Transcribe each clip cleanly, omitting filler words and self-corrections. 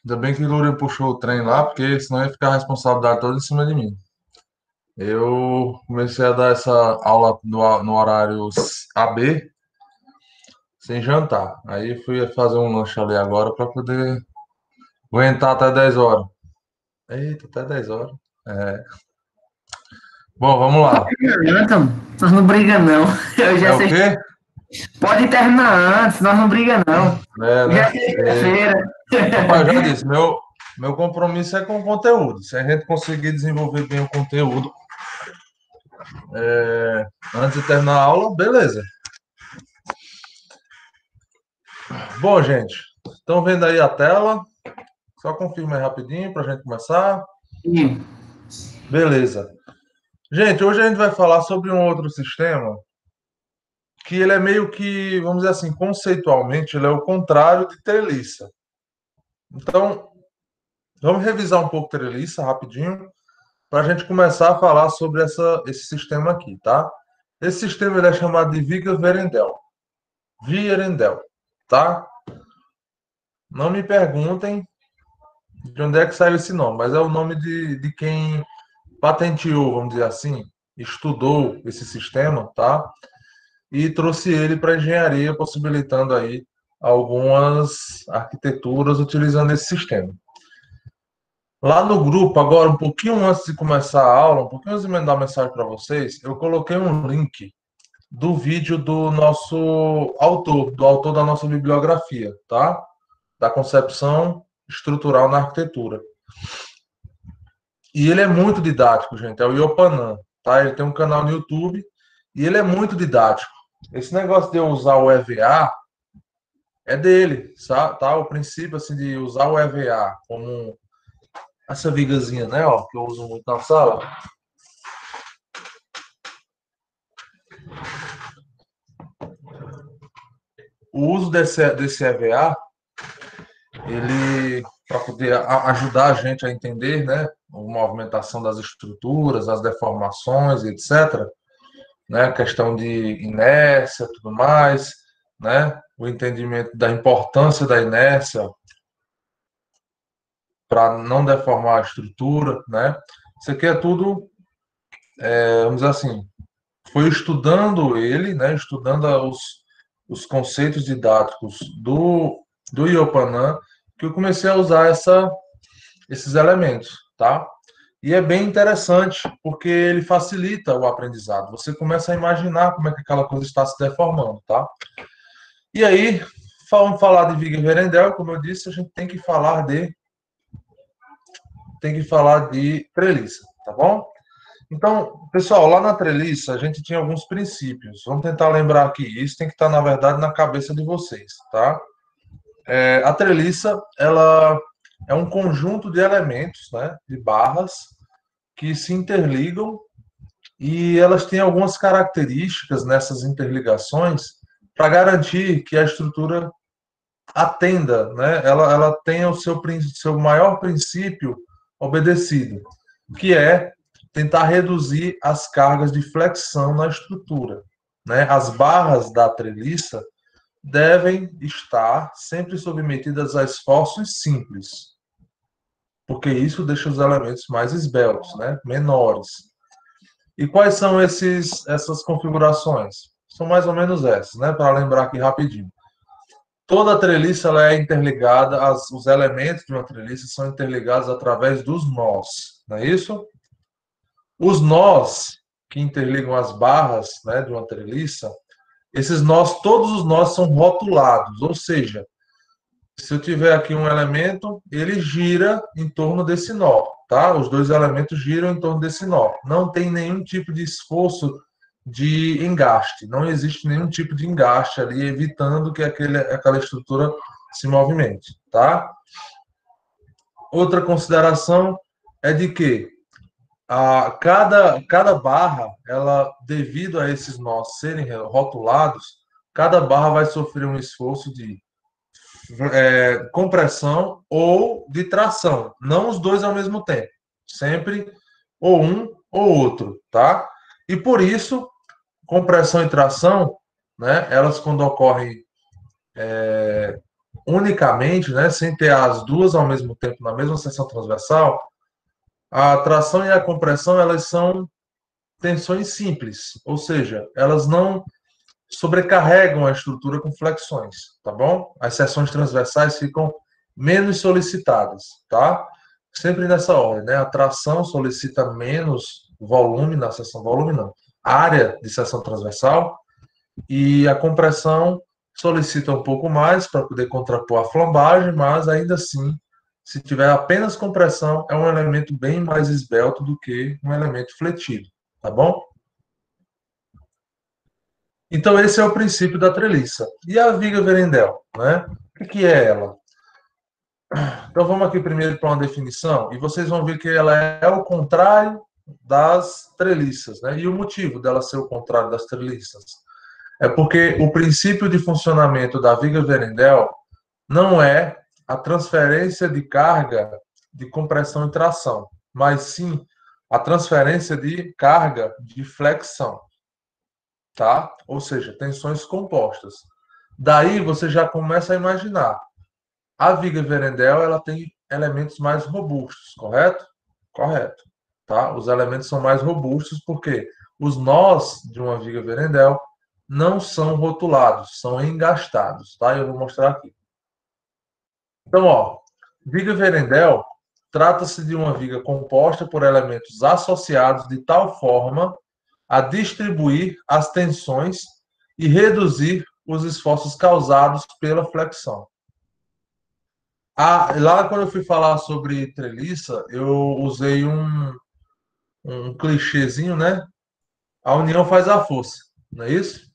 Ainda bem que o Lúria puxou o trem lá, porque senão ia ficar a responsabilidade toda em cima de mim. Eu comecei a dar essa aula no horário AB, sem jantar. Aí fui fazer um lanche ali agora para poder aguentar até 10 horas. Eita, até 10 horas. É. Bom, vamos lá. Não, então, nós não briga não. Hoje É é o sexta. quê? Pode terminar antes, nós não briga não. É, Hoje é né? sexta-feira. Rapaz, eu já disse, meu compromisso é com o conteúdo. Se a gente conseguir desenvolver bem o conteúdo antes de terminar a aula, beleza. Bom, gente, estão vendo aí a tela? Só confirma aí rapidinho para a gente começar. Ih, Beleza. Gente, hoje a gente vai falar sobre um outro sistema que ele é meio que, vamos dizer assim, conceitualmente, ele é o contrário de treliça. Então, vamos revisar um pouco treliça rapidinho para a gente começar a falar sobre esse sistema aqui, tá? Esse sistema ele é chamado de Viger-Verendel. Vierendel, tá? Não me perguntem de onde é que saiu esse nome, mas é o nome de quem patenteou, vamos dizer assim, estudou esse sistema, tá? E trouxe ele para a engenharia, possibilitando aí algumas arquiteturas utilizando esse sistema. Lá no grupo, agora, um pouquinho antes de começar a aula, um pouquinho antes de mandar mensagem para vocês, eu coloquei um link do vídeo do nosso autor, do autor da nossa bibliografia, tá? Da concepção estrutural na arquitetura. E ele é muito didático, gente. É o Iopanã, tá? Ele tem um canal no YouTube e ele é muito didático. Esse negócio de eu usar o EVA é dele, tá? O princípio assim de usar o EVA como essa vigazinha, né, ó, que eu uso muito na sala. O uso desse EVA, ele para poder ajudar a gente a entender, né, a movimentação das estruturas, as deformações, etc. Né, questão de inércia, tudo mais, né, o entendimento da importância da inércia para não deformar a estrutura, né? Isso aqui é tudo, vamos dizer assim, foi estudando ele, né, estudando os conceitos didáticos do Iopanã, que eu comecei a usar esses elementos, tá? E é bem interessante, porque ele facilita o aprendizado. Você começa a imaginar como é que aquela coisa está se deformando, tá? E aí, vamos falar de Viga Verendel, como eu disse, a gente tem que falar de treliça, tá bom? Então, pessoal, lá na treliça a gente tinha alguns princípios. Vamos tentar lembrar aqui. Isso tem que estar, na verdade, na cabeça de vocês, tá? A treliça, ela é um conjunto de elementos, né, de barras que se interligam e elas têm algumas características nessas interligações para garantir que a estrutura atenda, né? Ela tenha seu maior princípio obedecido, que é tentar reduzir as cargas de flexão na estrutura, né? As barras da treliça devem estar sempre submetidas a esforços simples, porque isso deixa os elementos mais esbeltos, né? Menores. E quais são essas configurações? São mais ou menos essas, né? Para lembrar aqui rapidinho. Toda a treliça ela é interligada, os elementos de uma treliça são interligados através dos nós, não é isso? Os nós que interligam as barras, né, de uma treliça, esses nós, todos os nós são rotulados, ou seja, se eu tiver aqui um elemento, ele gira em torno desse nó, tá? Os dois elementos giram em torno desse nó. Não tem nenhum tipo de esforço de engaste, não existe nenhum tipo de engaste ali, evitando que aquela estrutura se movimente, tá? Outra consideração é de que cada barra, ela, devido a esses nós serem rotulados, cada barra vai sofrer um esforço de compressão ou de tração, não os dois ao mesmo tempo, sempre ou um ou outro, tá? E por isso, compressão e tração, né, elas quando ocorrem unicamente, né, sem ter as duas ao mesmo tempo na mesma seção transversal, a tração e a compressão, elas são tensões simples, ou seja, elas não sobrecarregam a estrutura com flexões, tá bom? As seções transversais ficam menos solicitadas, tá? Sempre nessa ordem, né? A tração solicita menos volume na seção, volume não, área de seção transversal, e a compressão solicita um pouco mais para poder contrapor a flambagem, mas ainda assim, se tiver apenas compressão, é um elemento bem mais esbelto do que um elemento fletido, tá bom? Então, esse é o princípio da treliça. E a viga Verendel, né? O que é ela? Então, vamos aqui primeiro para uma definição, e vocês vão ver que ela é o contrário das treliças, né? E o motivo dela ser o contrário das treliças é porque o princípio de funcionamento da viga Verendel não é a transferência de carga de compressão e tração, mas sim a transferência de carga de flexão, tá? Ou seja, tensões compostas. Daí você já começa a imaginar. A viga Verendel, ela tem elementos mais robustos, correto? Correto. Tá? Os elementos são mais robustos porque os nós de uma viga Verendel não são rotulados, são engastados, tá? Eu vou mostrar aqui. Então, ó, viga Verendel trata-se de uma viga composta por elementos associados de tal forma a distribuir as tensões e reduzir os esforços causados pela flexão. Lá, quando eu fui falar sobre treliça, eu usei um clichêzinho, né? A união faz a força, não é isso?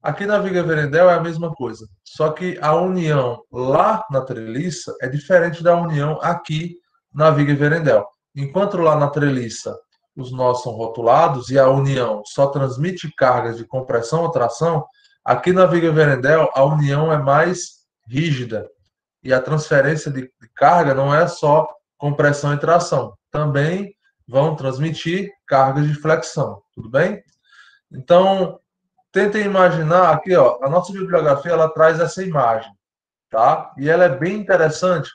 Aqui na viga Verendel é a mesma coisa, só que a união lá na treliça é diferente da união aqui na viga Verendel. Enquanto lá na treliça os nós são rotulados e a união só transmite cargas de compressão ou tração, aqui na viga Verendel a união é mais rígida e a transferência de carga não é só compressão e tração, também vão transmitir cargas de flexão, tudo bem? Então, tentem imaginar aqui, ó, a nossa bibliografia ela traz essa imagem, tá? E ela é bem interessante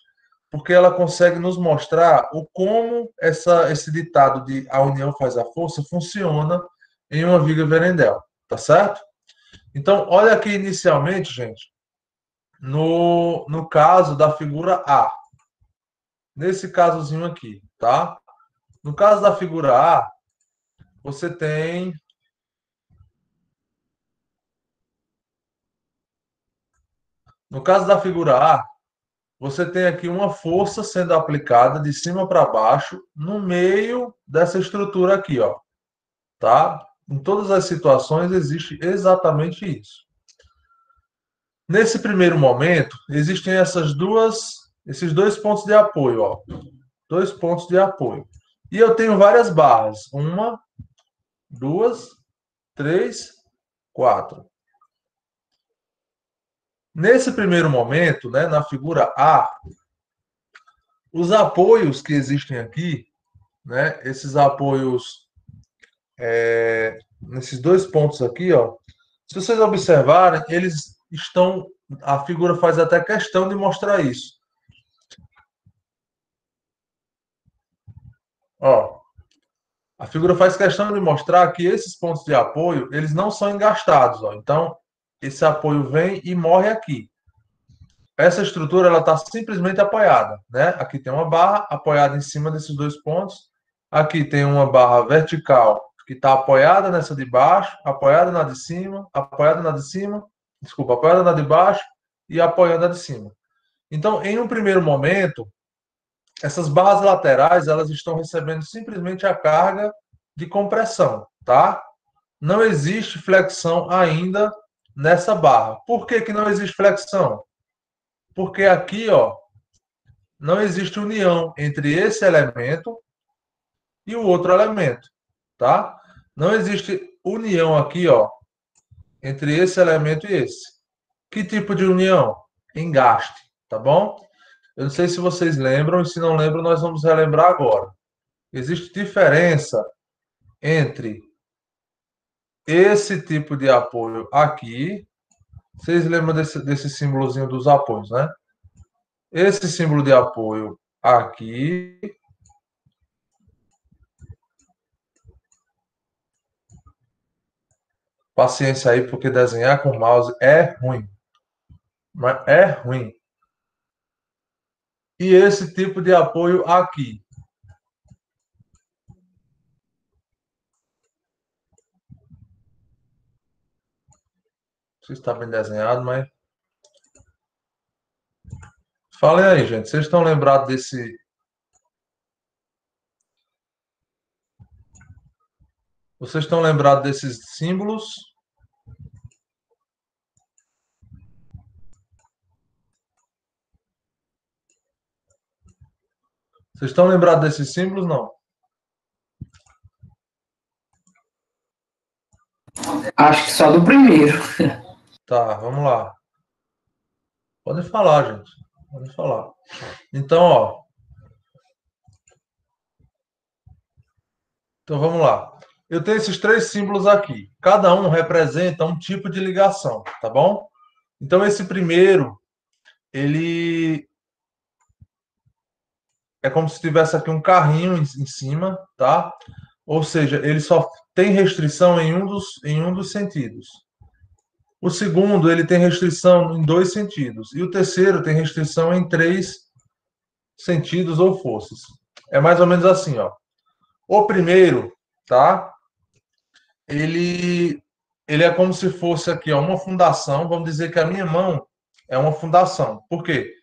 porque ela consegue nos mostrar o como esse ditado de a união faz a força funciona em uma viga Verendel, tá certo? Então, olha aqui inicialmente, gente, no caso da figura A, nesse casozinho aqui, tá? No caso da figura A, você tem no caso da figura A, você tem aqui uma força sendo aplicada de cima para baixo no meio dessa estrutura aqui, ó, tá? Em todas as situações existe exatamente isso. Nesse primeiro momento, existem esses dois pontos de apoio, ó. Dois pontos de apoio. E eu tenho várias barras. Uma, duas, três, quatro. Nesse primeiro momento, né, na figura A, os apoios que existem aqui, né, esses apoios nesses dois pontos aqui, ó, se vocês observarem, eles estão, a figura faz até questão de mostrar isso. Ó, a figura faz questão de mostrar que esses pontos de apoio, eles não são engastados, ó. Então, esse apoio vem e morre aqui. Essa estrutura ela está simplesmente apoiada, né? Aqui tem uma barra apoiada em cima desses dois pontos. Aqui tem uma barra vertical que está apoiada nessa de baixo, apoiada na de cima, apoiada na de cima, desculpa, apoiada na de baixo e apoiando a de cima. Então, em um primeiro momento, essas barras laterais elas estão recebendo simplesmente a carga de compressão, tá? Não existe flexão ainda nessa barra. Por que que não existe flexão? Porque aqui, ó, não existe união entre esse elemento e o outro elemento, tá? Não existe união aqui, ó, entre esse elemento e esse. Que tipo de união? Engaste, tá bom? Eu não sei se vocês lembram, e se não lembram, nós vamos relembrar agora. Existe diferença entre esse tipo de apoio aqui Vocês lembram desse símbolozinho dos apoios, né? Esse símbolo de apoio aqui. Paciência aí, porque desenhar com mouse é ruim. Mas é ruim. E esse tipo de apoio aqui. Não sei se está bem desenhado, mas. Falem aí, gente. Vocês estão lembrados desse. Vocês estão lembrados desses símbolos? Vocês estão lembrados desses símbolos? Não. Acho que só do primeiro. Tá, vamos lá. Pode falar, gente. Pode falar. Então, ó. Então, vamos lá. Eu tenho esses três símbolos aqui. Cada um representa um tipo de ligação, tá bom? Então, esse primeiro, ele é como se tivesse aqui um carrinho em cima, tá? Ou seja, ele só tem restrição em um dos sentidos. O segundo, ele tem restrição em dois sentidos. E o terceiro tem restrição em três sentidos ou forças. É mais ou menos assim, ó. O primeiro, tá? Ele, ele é como se fosse aqui, ó, uma fundação. Vamos dizer que a minha mão é uma fundação. Por quê?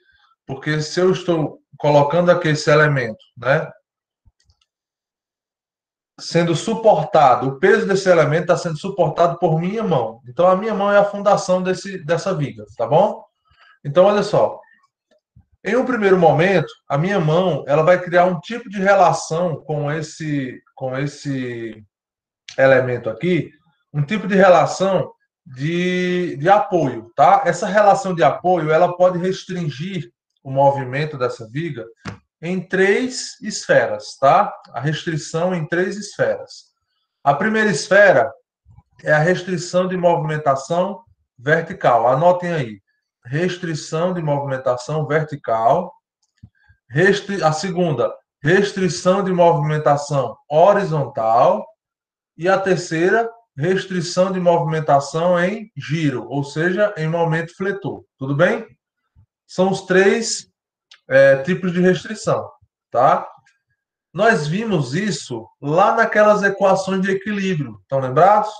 Porque se eu estou colocando aqui esse elemento, né? Sendo suportado, o peso desse elemento está sendo suportado por minha mão. Então, a minha mão é a fundação dessa viga, tá bom? Então, olha só. Em um primeiro momento, a minha mão ela vai criar um tipo de relação com esse elemento aqui, um tipo de relação de apoio, tá? Essa relação de apoio ela pode restringir o movimento dessa viga em três esferas, tá? A restrição em três esferas. A primeira esfera é a restrição de movimentação vertical. Anotem aí. Restrição de movimentação vertical. A segunda, restrição de movimentação horizontal. E a terceira, restrição de movimentação em giro, ou seja, em momento fletor. Tudo bem? São os três tipos de restrição, tá? Nós vimos isso lá naquelas equações de equilíbrio. Estão lembrados?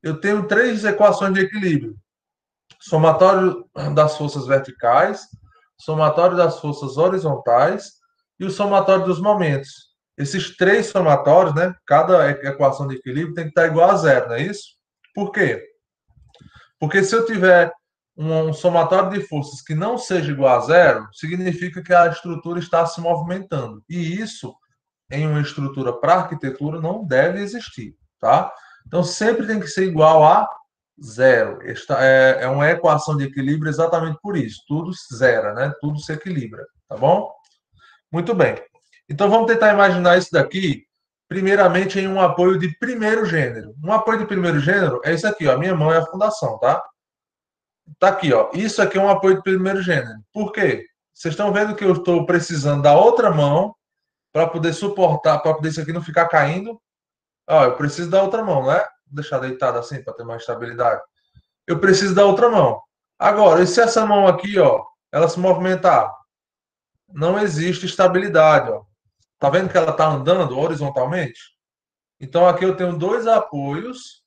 Eu tenho três equações de equilíbrio: somatório das forças verticais, somatório das forças horizontais e o somatório dos momentos. Esses três somatórios, né? Cada equação de equilíbrio tem que estar igual a zero, não é isso? Por quê? Porque se eu tiver um somatório de forças que não seja igual a zero, significa que a estrutura está se movimentando. E isso, em uma estrutura para arquitetura, não deve existir, tá? Então, sempre tem que ser igual a zero. Esta é uma equação de equilíbrio exatamente por isso. Tudo zera, né? Tudo se equilibra, tá bom? Muito bem. Então, vamos tentar imaginar isso daqui, primeiramente, em um apoio de primeiro gênero. Um apoio de primeiro gênero é isso aqui, ó. A minha mão é a fundação, tá? Tá aqui, ó. Isso aqui é um apoio de primeiro gênero. Por quê? Vocês estão vendo que eu estou precisando da outra mão para poder suportar, para poder isso aqui não ficar caindo. Ó, eu preciso da outra mão, né? Vou deixar deitado assim para ter mais estabilidade. Eu preciso da outra mão. Agora, e se essa mão aqui, ó, ela se movimentar? Não existe estabilidade, ó. Tá vendo que ela está andando horizontalmente? Então, aqui eu tenho dois apoios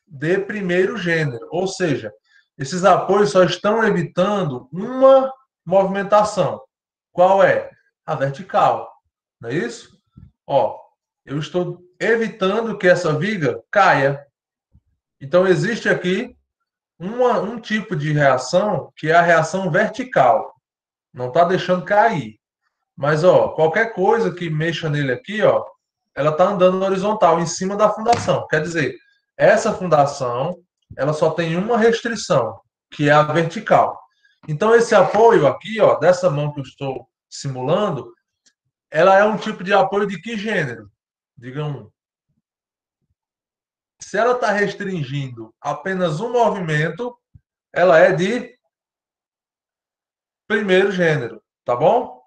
de primeiro gênero. Ou seja, esses apoios só estão evitando uma movimentação. Qual é? A vertical. Não é isso? Ó, eu estou evitando que essa viga caia. Então, existe aqui um tipo de reação que é a reação vertical. Não está deixando cair. Mas, ó, qualquer coisa que mexa nele aqui, ó, ela está andando horizontal, em cima da fundação. Quer dizer, essa fundação, ela só tem uma restrição, que é a vertical. Então, esse apoio aqui, ó, dessa mão que eu estou simulando, ela é um tipo de apoio de que gênero? Diga um. Se ela está restringindo apenas um movimento, ela é de primeiro gênero, tá bom?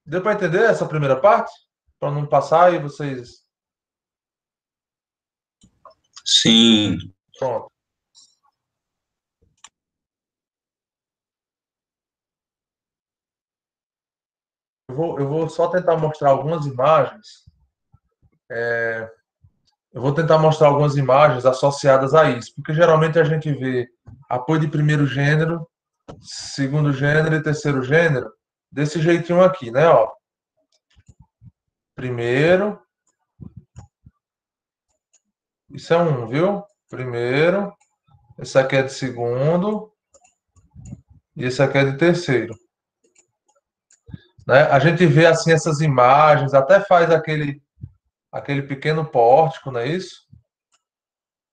Deu para entender essa primeira parte? Para não passar e vocês. Sim. Pronto. Eu vou só tentar mostrar algumas imagens. Eu vou tentar mostrar algumas imagens associadas a isso, porque geralmente a gente vê apoio de primeiro gênero, segundo gênero e terceiro gênero desse jeitinho aqui, né? Ó. Primeiro, isso é um, viu? Primeiro, esse aqui é de segundo e esse aqui é de terceiro. Né? A gente vê assim essas imagens, até faz aquele pequeno pórtico, não é isso?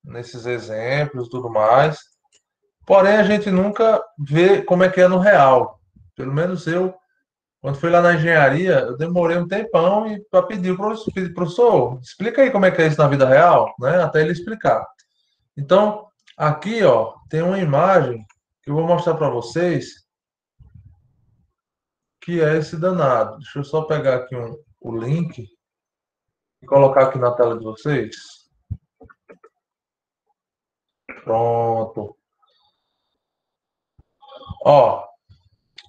Nesses exemplos e tudo mais. Porém, a gente nunca vê como é que é no real. Pelo menos eu, quando fui lá na engenharia, eu demorei um tempão e para pedir para o professor, explica aí como é que é isso na vida real, né? Até ele explicar. Então, aqui, ó, tem uma imagem que eu vou mostrar para vocês, que é esse danado. Deixa eu só pegar aqui o link e colocar aqui na tela de vocês. Pronto. Ó,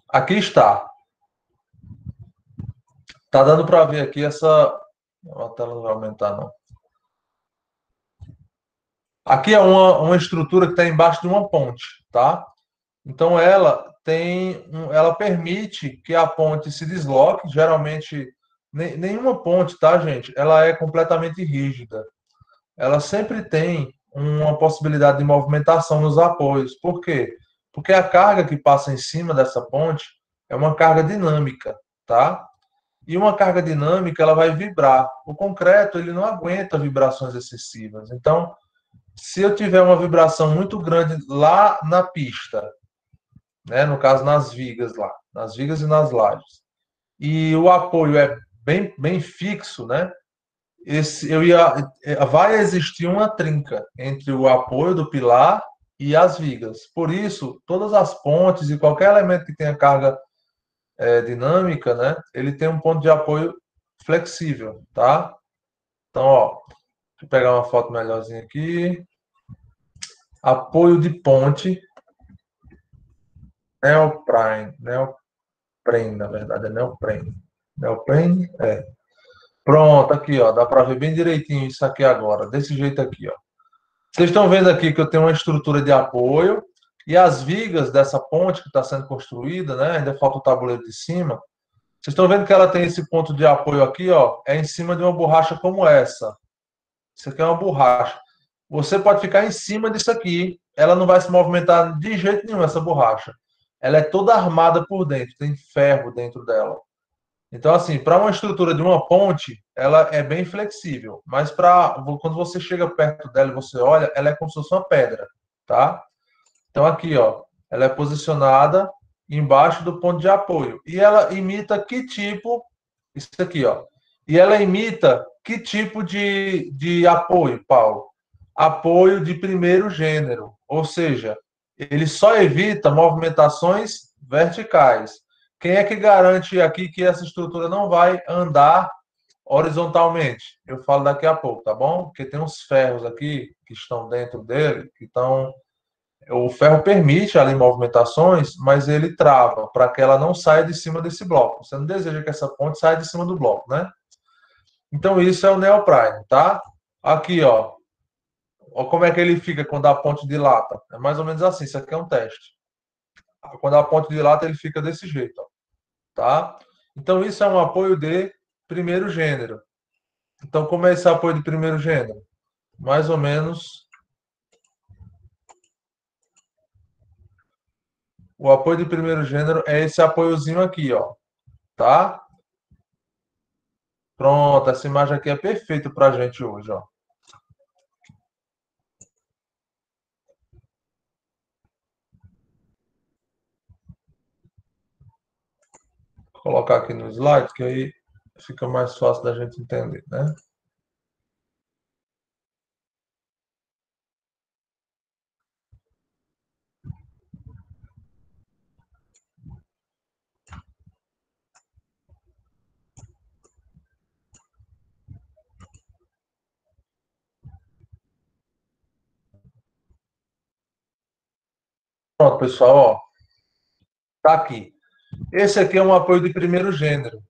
aqui está. Tá dando para ver aqui essa. A tela não vai aumentar, não. Aqui é uma estrutura que está embaixo de uma ponte, tá? Então ela permite que a ponte se desloque. Geralmente, nenhuma ponte, tá, gente? Ela é completamente rígida. Ela sempre tem uma possibilidade de movimentação nos apoios. Por quê? Porque a carga que passa em cima dessa ponte é uma carga dinâmica, tá? E uma carga dinâmica, ela vai vibrar. O concreto, ele não aguenta vibrações excessivas. Então, se eu tiver uma vibração muito grande lá na pista, né, no caso nas vigas lá, nas vigas e nas lajes, e o apoio é bem fixo, né? Vai existir uma trinca entre o apoio do pilar e as vigas. Por isso, todas as pontes e qualquer elemento que tenha carga dinâmica, né, ele tem um ponto de apoio flexível, tá? Então, ó, deixa eu pegar uma foto melhorzinha aqui. Apoio de ponte, neoprene, na verdade, é neoprene. Neoprene, é. Pronto, aqui, ó, dá para ver bem direitinho isso aqui agora, desse jeito aqui, ó. Vocês estão vendo aqui que eu tenho uma estrutura de apoio e as vigas dessa ponte que está sendo construída, né? Ainda falta o tabuleiro de cima. Vocês estão vendo que ela tem esse ponto de apoio aqui, ó, é em cima de uma borracha como essa. Isso aqui é uma borracha. Você pode ficar em cima disso aqui, ela não vai se movimentar de jeito nenhum, essa borracha. Ela é toda armada por dentro, tem ferro dentro dela. Então, assim, para uma estrutura de uma ponte, ela é bem flexível, mas quando você chega perto dela e você olha, ela é como se fosse uma pedra, tá? Então, aqui, ó, ela é posicionada embaixo do ponto de apoio. E ela imita que tipo. Isso aqui, ó. E ela imita que tipo de apoio, Paulo? Apoio de primeiro gênero. Ou seja, ele só evita movimentações verticais. Quem é que garante aqui que essa estrutura não vai andar horizontalmente? Eu falo daqui a pouco, tá bom? Porque tem uns ferros aqui que estão dentro dele, que estão o ferro permite ali movimentações, mas ele trava para que ela não saia de cima desse bloco. Você não deseja que essa ponte saia de cima do bloco, né? Então isso é o neoprene, tá? Aqui, ó. Ó como é que ele fica quando a ponte dilata. É mais ou menos assim, isso aqui é um teste. Quando a ponte dilata, ele fica desse jeito, ó, tá? Então isso é um apoio de primeiro gênero. Então como é esse apoio de primeiro gênero? Mais ou menos o apoio de primeiro gênero é esse apoiozinho aqui, ó, tá? Pronto, essa imagem aqui é perfeita para a gente hoje, ó. Vou colocar aqui no slide, que aí fica mais fácil da gente entender, né? Pronto, pessoal, ó, tá aqui. Esse aqui é um apoio de primeiro gênero.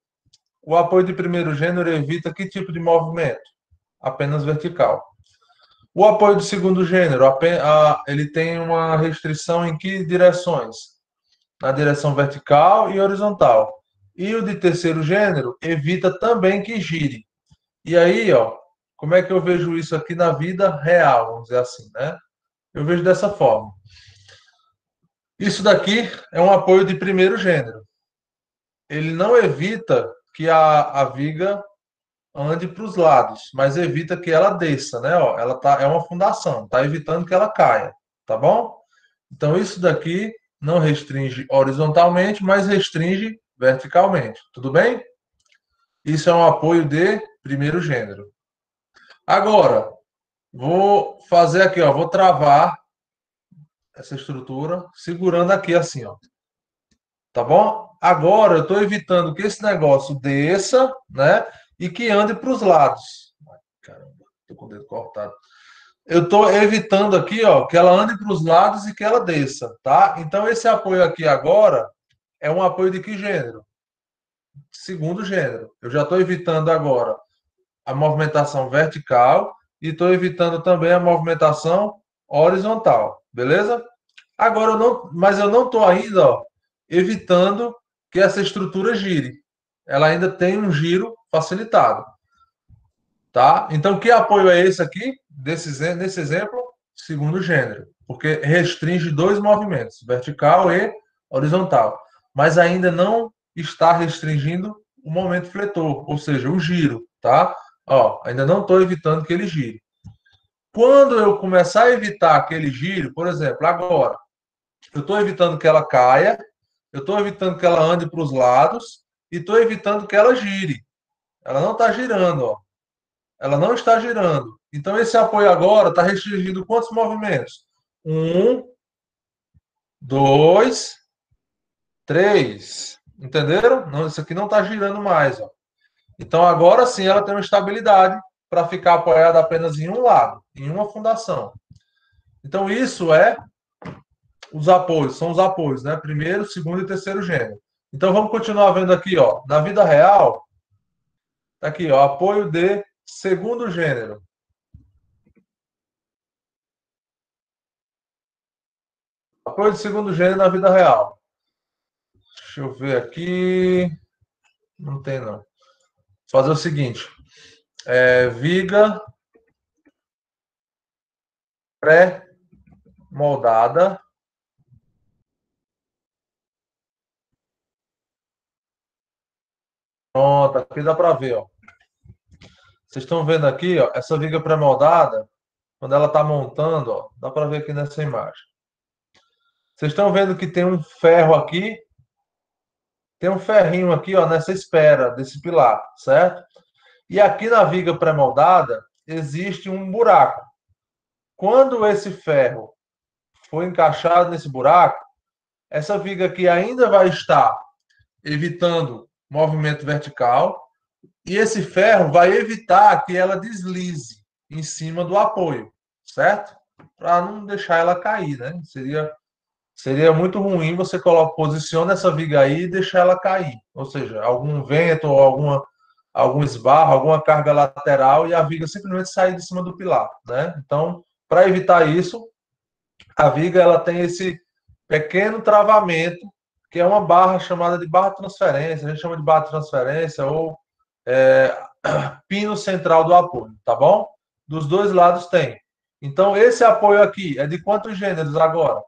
O apoio de primeiro gênero evita que tipo de movimento? Apenas vertical. O apoio de segundo gênero, ele tem uma restrição em que direções? Na direção vertical e horizontal. E o de terceiro gênero evita também que gire. E aí, ó, como é que eu vejo isso aqui na vida real, vamos dizer assim, né? Eu vejo dessa forma. Isso daqui é um apoio de primeiro gênero. Ele não evita que a viga ande para os lados, mas evita que ela desça, né? Ó, é uma fundação, tá evitando que ela caia, tá bom? Então isso daqui não restringe horizontalmente, mas restringe verticalmente, tudo bem? Isso é um apoio de primeiro gênero. Agora, vou fazer aqui, ó, vou travar essa estrutura segurando aqui assim, ó. Tá bom? Agora eu estou evitando que esse negócio desça, né? E que ande para os lados. Ai, caramba, estou com o dedo cortado. Eu estou evitando aqui, ó, que ela ande para os lados e que ela desça, tá? Então esse apoio aqui agora é um apoio de que gênero? Segundo gênero. Eu já estou evitando agora a movimentação vertical e estou evitando também a movimentação horizontal, beleza? Agora mas eu não estou ainda, ó, evitando que essa estrutura gire. Ela ainda tem um giro facilitado, tá? Então, que apoio é esse aqui? Nesse exemplo, segundo gênero, porque restringe dois movimentos, vertical e horizontal, mas ainda não está restringindo o momento fletor, ou seja, o giro, tá? Ó, ainda não estou evitando que ele gire. Quando eu começar a evitar aquele giro, por exemplo, agora, eu estou evitando que ela caia, eu estou evitando que ela ande para os lados e estou evitando que ela gire. Ela não está girando, ó. Ela não está girando. Então, esse apoio agora está restringindo quantos movimentos? Um, dois, três. Entenderam? Não, isso aqui não está girando mais, ó. Então, agora sim, ela tem uma estabilidade para ficar apoiada apenas em um lado, em uma fundação. Então, isso é os apoios, são os apoios, né? Primeiro, segundo e terceiro gênero. Então, vamos continuar vendo aqui, ó. Na vida real, tá aqui, ó, apoio de segundo gênero. Apoio de segundo gênero na vida real. Deixa eu ver aqui. Não tem, não. Vou fazer o seguinte. Viga pré-moldada. Pronto, aqui dá para ver, ó. Vocês estão vendo aqui, ó, essa viga pré-moldada, quando ela está montando, ó, dá para ver aqui nessa imagem. Vocês estão vendo que tem um ferro aqui, tem um ferrinho aqui, ó, nessa espera desse pilar, certo? E aqui na viga pré-moldada existe um buraco. Quando esse ferro for encaixado nesse buraco, essa viga aqui ainda vai estar evitando movimento vertical e esse ferro vai evitar que ela deslize em cima do apoio, certo? Para não deixar ela cair, né? Seria muito ruim você posiciona essa viga aí e deixar ela cair. Ou seja, algum vento ou algum esbarro, alguma carga lateral e a viga simplesmente sair de cima do pilar, né? Então, para evitar isso, a viga ela tem esse pequeno travamento, que é uma barra chamada de barra de transferência, a gente chama de barra de transferência ou é, pino central do apoio, tá bom? Dos dois lados tem. Então, esse apoio aqui é de quantos gêneros agora?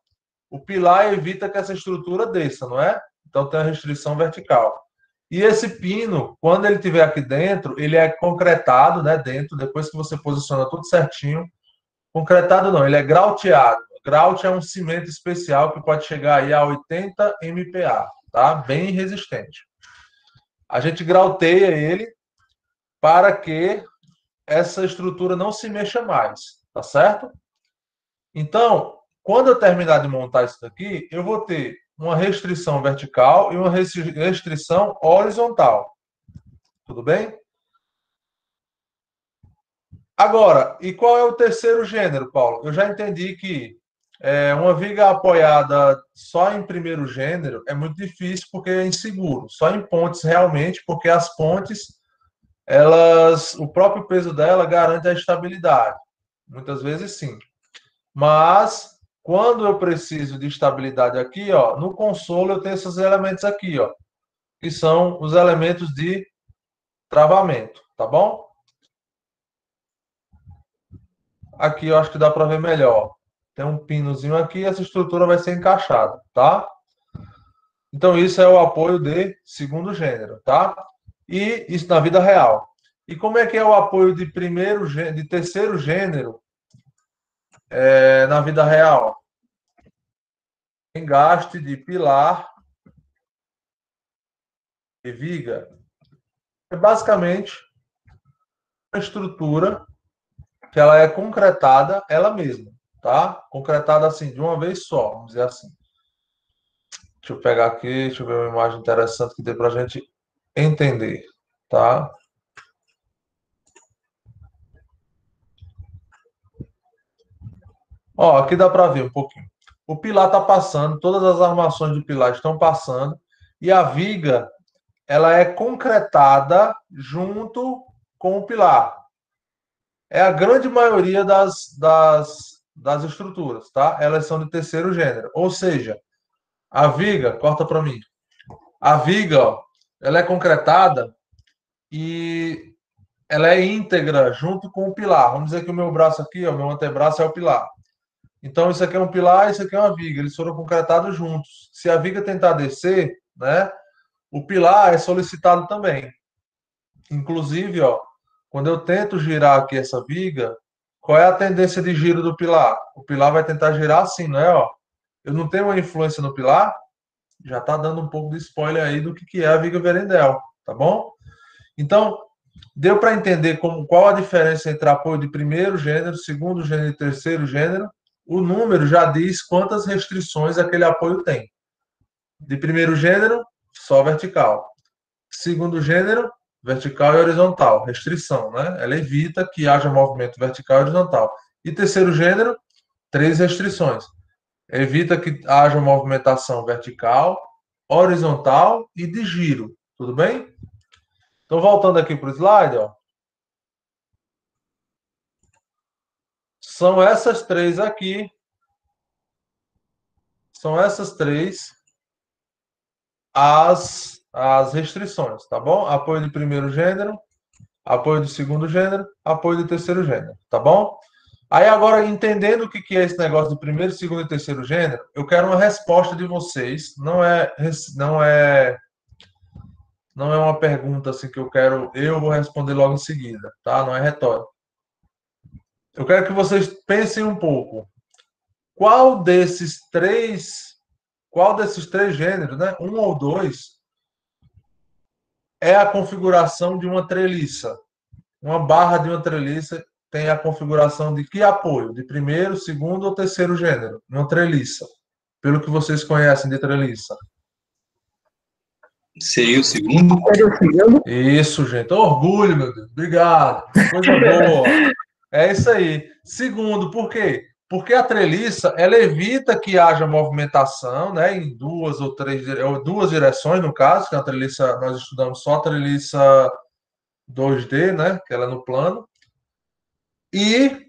O pilar evita que essa estrutura desça, não é? Então tem a restrição vertical. E esse pino, quando ele estiver aqui dentro, ele é concretado, né? Dentro, depois que você posiciona tudo certinho. Concretado não, ele é grauteado. Grout é um cimento especial que pode chegar aí a 80 MPa, tá? Bem resistente. A gente grauteia ele para que essa estrutura não se mexa mais, tá certo? Então, quando eu terminar de montar isso daqui, eu vou ter uma restrição vertical e uma restrição horizontal. Tudo bem? Agora, e qual é o terceiro gênero, Paulo? Eu já entendi que Uma viga apoiada só em primeiro gênero é muito difícil porque é inseguro. Só em pontes realmente, porque as pontes, o próprio peso dela garante a estabilidade. Muitas vezes sim. Mas quando eu preciso de estabilidade aqui, ó, no consolo eu tenho esses elementos aqui, ó, que são os elementos de travamento, tá bom? Aqui eu acho que dá para ver melhor. Tem um pinozinho aqui e essa estrutura vai ser encaixada, tá? Então isso é o apoio de segundo gênero, tá? E isso na vida real. E como é que é o apoio de terceiro gênero na vida real? Engaste de pilar e viga. É basicamente uma estrutura que ela é concretada ela mesma, tá? Concretada assim, de uma vez só, vamos dizer assim. Deixa eu pegar aqui, deixa eu ver uma imagem interessante que dê para a gente entender, tá? Ó, aqui dá para ver um pouquinho. O pilar está passando, todas as armações do pilar estão passando, e a viga, ela é concretada junto com o pilar. É a grande maioria das estruturas, tá? Elas são de terceiro gênero. Ou seja, a viga, corta para mim. A viga, ó, ela é concretada e ela é íntegra junto com o pilar. Vamos dizer que o meu braço aqui, ó, meu antebraço é o pilar. Então, isso aqui é um pilar, isso aqui é uma viga. Eles foram concretados juntos. Se a viga tentar descer, né, o pilar é solicitado também. Inclusive, ó, quando eu tento girar aqui essa viga, qual é a tendência de giro do pilar? O pilar vai tentar girar assim, não é? Ó, eu não tenho uma influência no pilar, já está dando um pouco de spoiler aí do que é a viga Verendel, tá bom? Então, deu para entender qual a diferença entre apoio de primeiro gênero, segundo gênero e terceiro gênero? O número já diz quantas restrições aquele apoio tem. De primeiro gênero, só vertical. Segundo gênero, vertical e horizontal. Restrição, né? Ela evita que haja movimento vertical e horizontal. E terceiro gênero, 3 restrições. Evita que haja movimentação vertical, horizontal e de giro. Tudo bem? Então, voltando aqui para o slide, ó. São essas três aqui. São essas três as restrições, tá bom? Apoio de primeiro gênero, apoio de segundo gênero, apoio de terceiro gênero, tá bom? Aí agora, entendendo o que é esse negócio de primeiro, segundo e terceiro gênero, eu quero uma resposta de vocês. Não é uma pergunta assim que eu vou responder logo em seguida, tá? Não é retórica. Eu quero que vocês pensem um pouco. Qual desses três gêneros, né? Um ou dois, é a configuração de uma treliça? Uma barra de uma treliça tem a configuração de que apoio? De primeiro, segundo ou terceiro gênero? Uma treliça. Pelo que vocês conhecem de treliça. Seria o segundo? Isso, gente. Orgulho, meu Deus. Obrigado. Coisa boa. É isso aí. Segundo, por quê? Porque a treliça, ela evita que haja movimentação, né, em duas direções, no caso, que a treliça, nós estudamos só a treliça 2D, né, que ela é no plano, e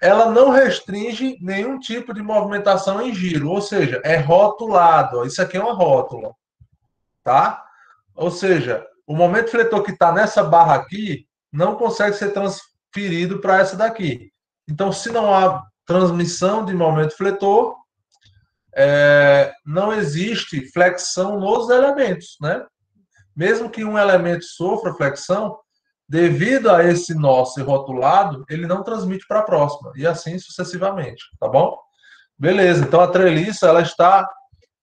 ela não restringe nenhum tipo de movimentação em giro, ou seja, é rotulado. Isso aqui é uma rótula, tá? Ou seja, o momento fletor que está nessa barra aqui não consegue ser transferido para essa daqui. Então, se não há transmissão de momento fletor, não existe flexão nos elementos, né? Mesmo que um elemento sofra flexão, devido a esse nó ser rotulado, ele não transmite para a próxima, e assim sucessivamente, tá bom? Beleza, então a treliça ela está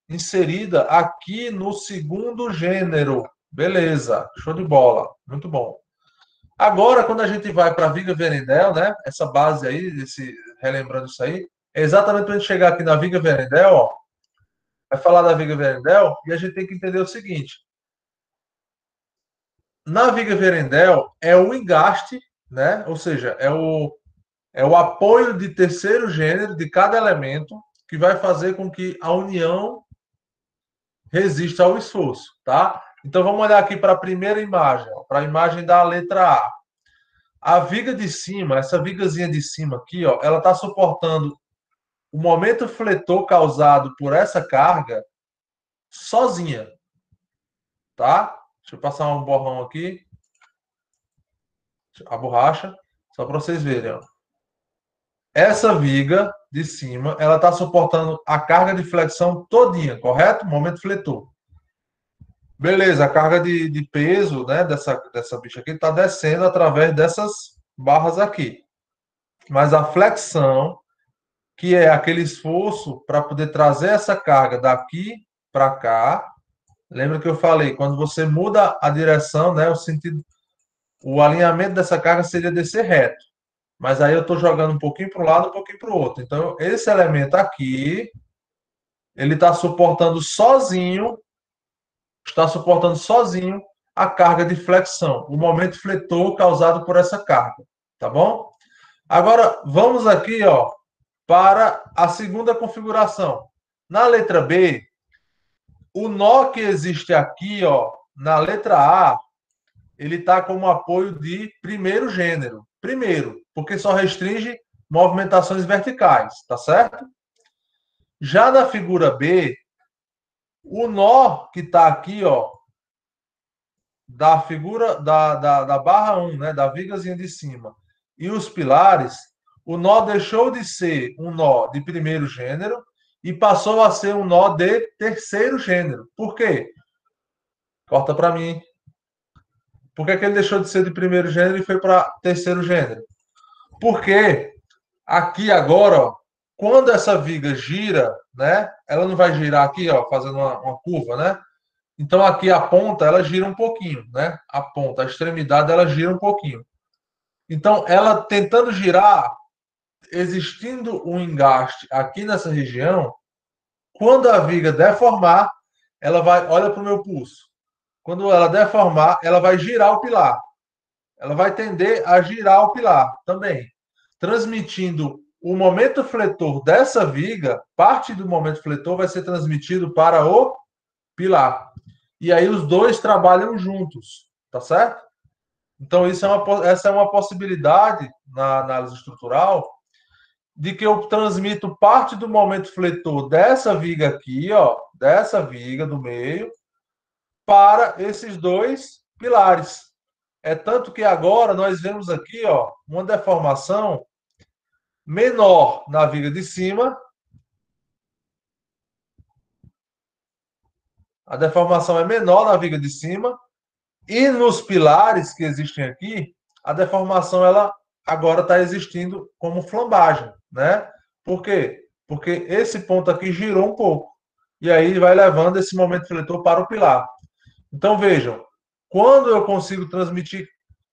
inserida aqui no segundo gênero. Beleza, show de bola, muito bom. Agora, quando a gente vai para a viga Verendel, né? Essa base aí, relembrando isso aí, é exatamente para a gente chegar aqui na viga Verendel, ó, vai falar da viga Verendel, e a gente tem que entender o seguinte: na viga Verendel é o engaste, né? Ou seja, É o apoio de terceiro gênero de cada elemento que vai fazer com que a união resista ao esforço, tá? Então vamos olhar aqui para a primeira imagem, para a imagem da letra A. A viga de cima, essa vigazinha de cima aqui, ó, ela está suportando o momento fletor causado por essa carga sozinha, tá? Deixa eu passar um borrão aqui, a borracha, só para vocês verem, ó. Essa viga de cima, ela está suportando a carga de flexão todinha, correto? Momento fletor. Beleza, a carga de peso, né, dessa bicha aqui está descendo através dessas barras aqui. Mas a flexão, que é aquele esforço para poder trazer essa carga daqui para cá, lembra que eu falei, quando você muda a direção, né, o sentido, o alinhamento dessa carga seria descer reto. Mas aí eu estou jogando um pouquinho para um lado, um pouquinho para o outro. Então, esse elemento aqui, ele está suportando sozinho a carga de flexão, o momento fletor causado por essa carga, tá bom? Agora, vamos aqui, ó, para a segunda configuração. Na letra B, o nó que existe aqui, ó, na letra A, ele está como apoio de primeiro gênero. Primeiro, porque só restringe movimentações verticais, tá certo? Já na figura B, o nó que está aqui, ó, da figura da barra 1, né, da vigazinha de cima, e os pilares, o nó deixou de ser um nó de primeiro gênero e passou a ser um nó de terceiro gênero. Por quê? Corta para mim. Por que ele deixou de ser de primeiro gênero e foi para terceiro gênero? Porque aqui agora, ó, quando essa viga gira, né, ela não vai girar aqui, ó, fazendo uma curva, né? Então aqui a ponta, ela gira um pouquinho, né? A ponta, a extremidade, ela gira um pouquinho. Então, ela tentando girar, existindo um engaste aqui nessa região, quando a viga deformar, ela vai, olha para o meu pulso. Quando ela deformar, ela vai girar o pilar. Ela vai tender a girar o pilar também, transmitindo o momento fletor dessa viga, parte do momento fletor vai ser transmitido para o pilar. E aí os dois trabalham juntos, tá certo? Então, essa é uma possibilidade na análise estrutural de que eu transmito parte do momento fletor dessa viga aqui, ó, dessa viga do meio, para esses dois pilares. É tanto que agora nós vemos aqui, ó, uma deformação menor na viga de cima. A deformação é menor na viga de cima. E nos pilares que existem aqui, a deformação ela agora está existindo como flambagem, né? Por quê? Porque esse ponto aqui girou um pouco. E aí vai levando esse momento fletor para o pilar. Então vejam, quando eu consigo transmitir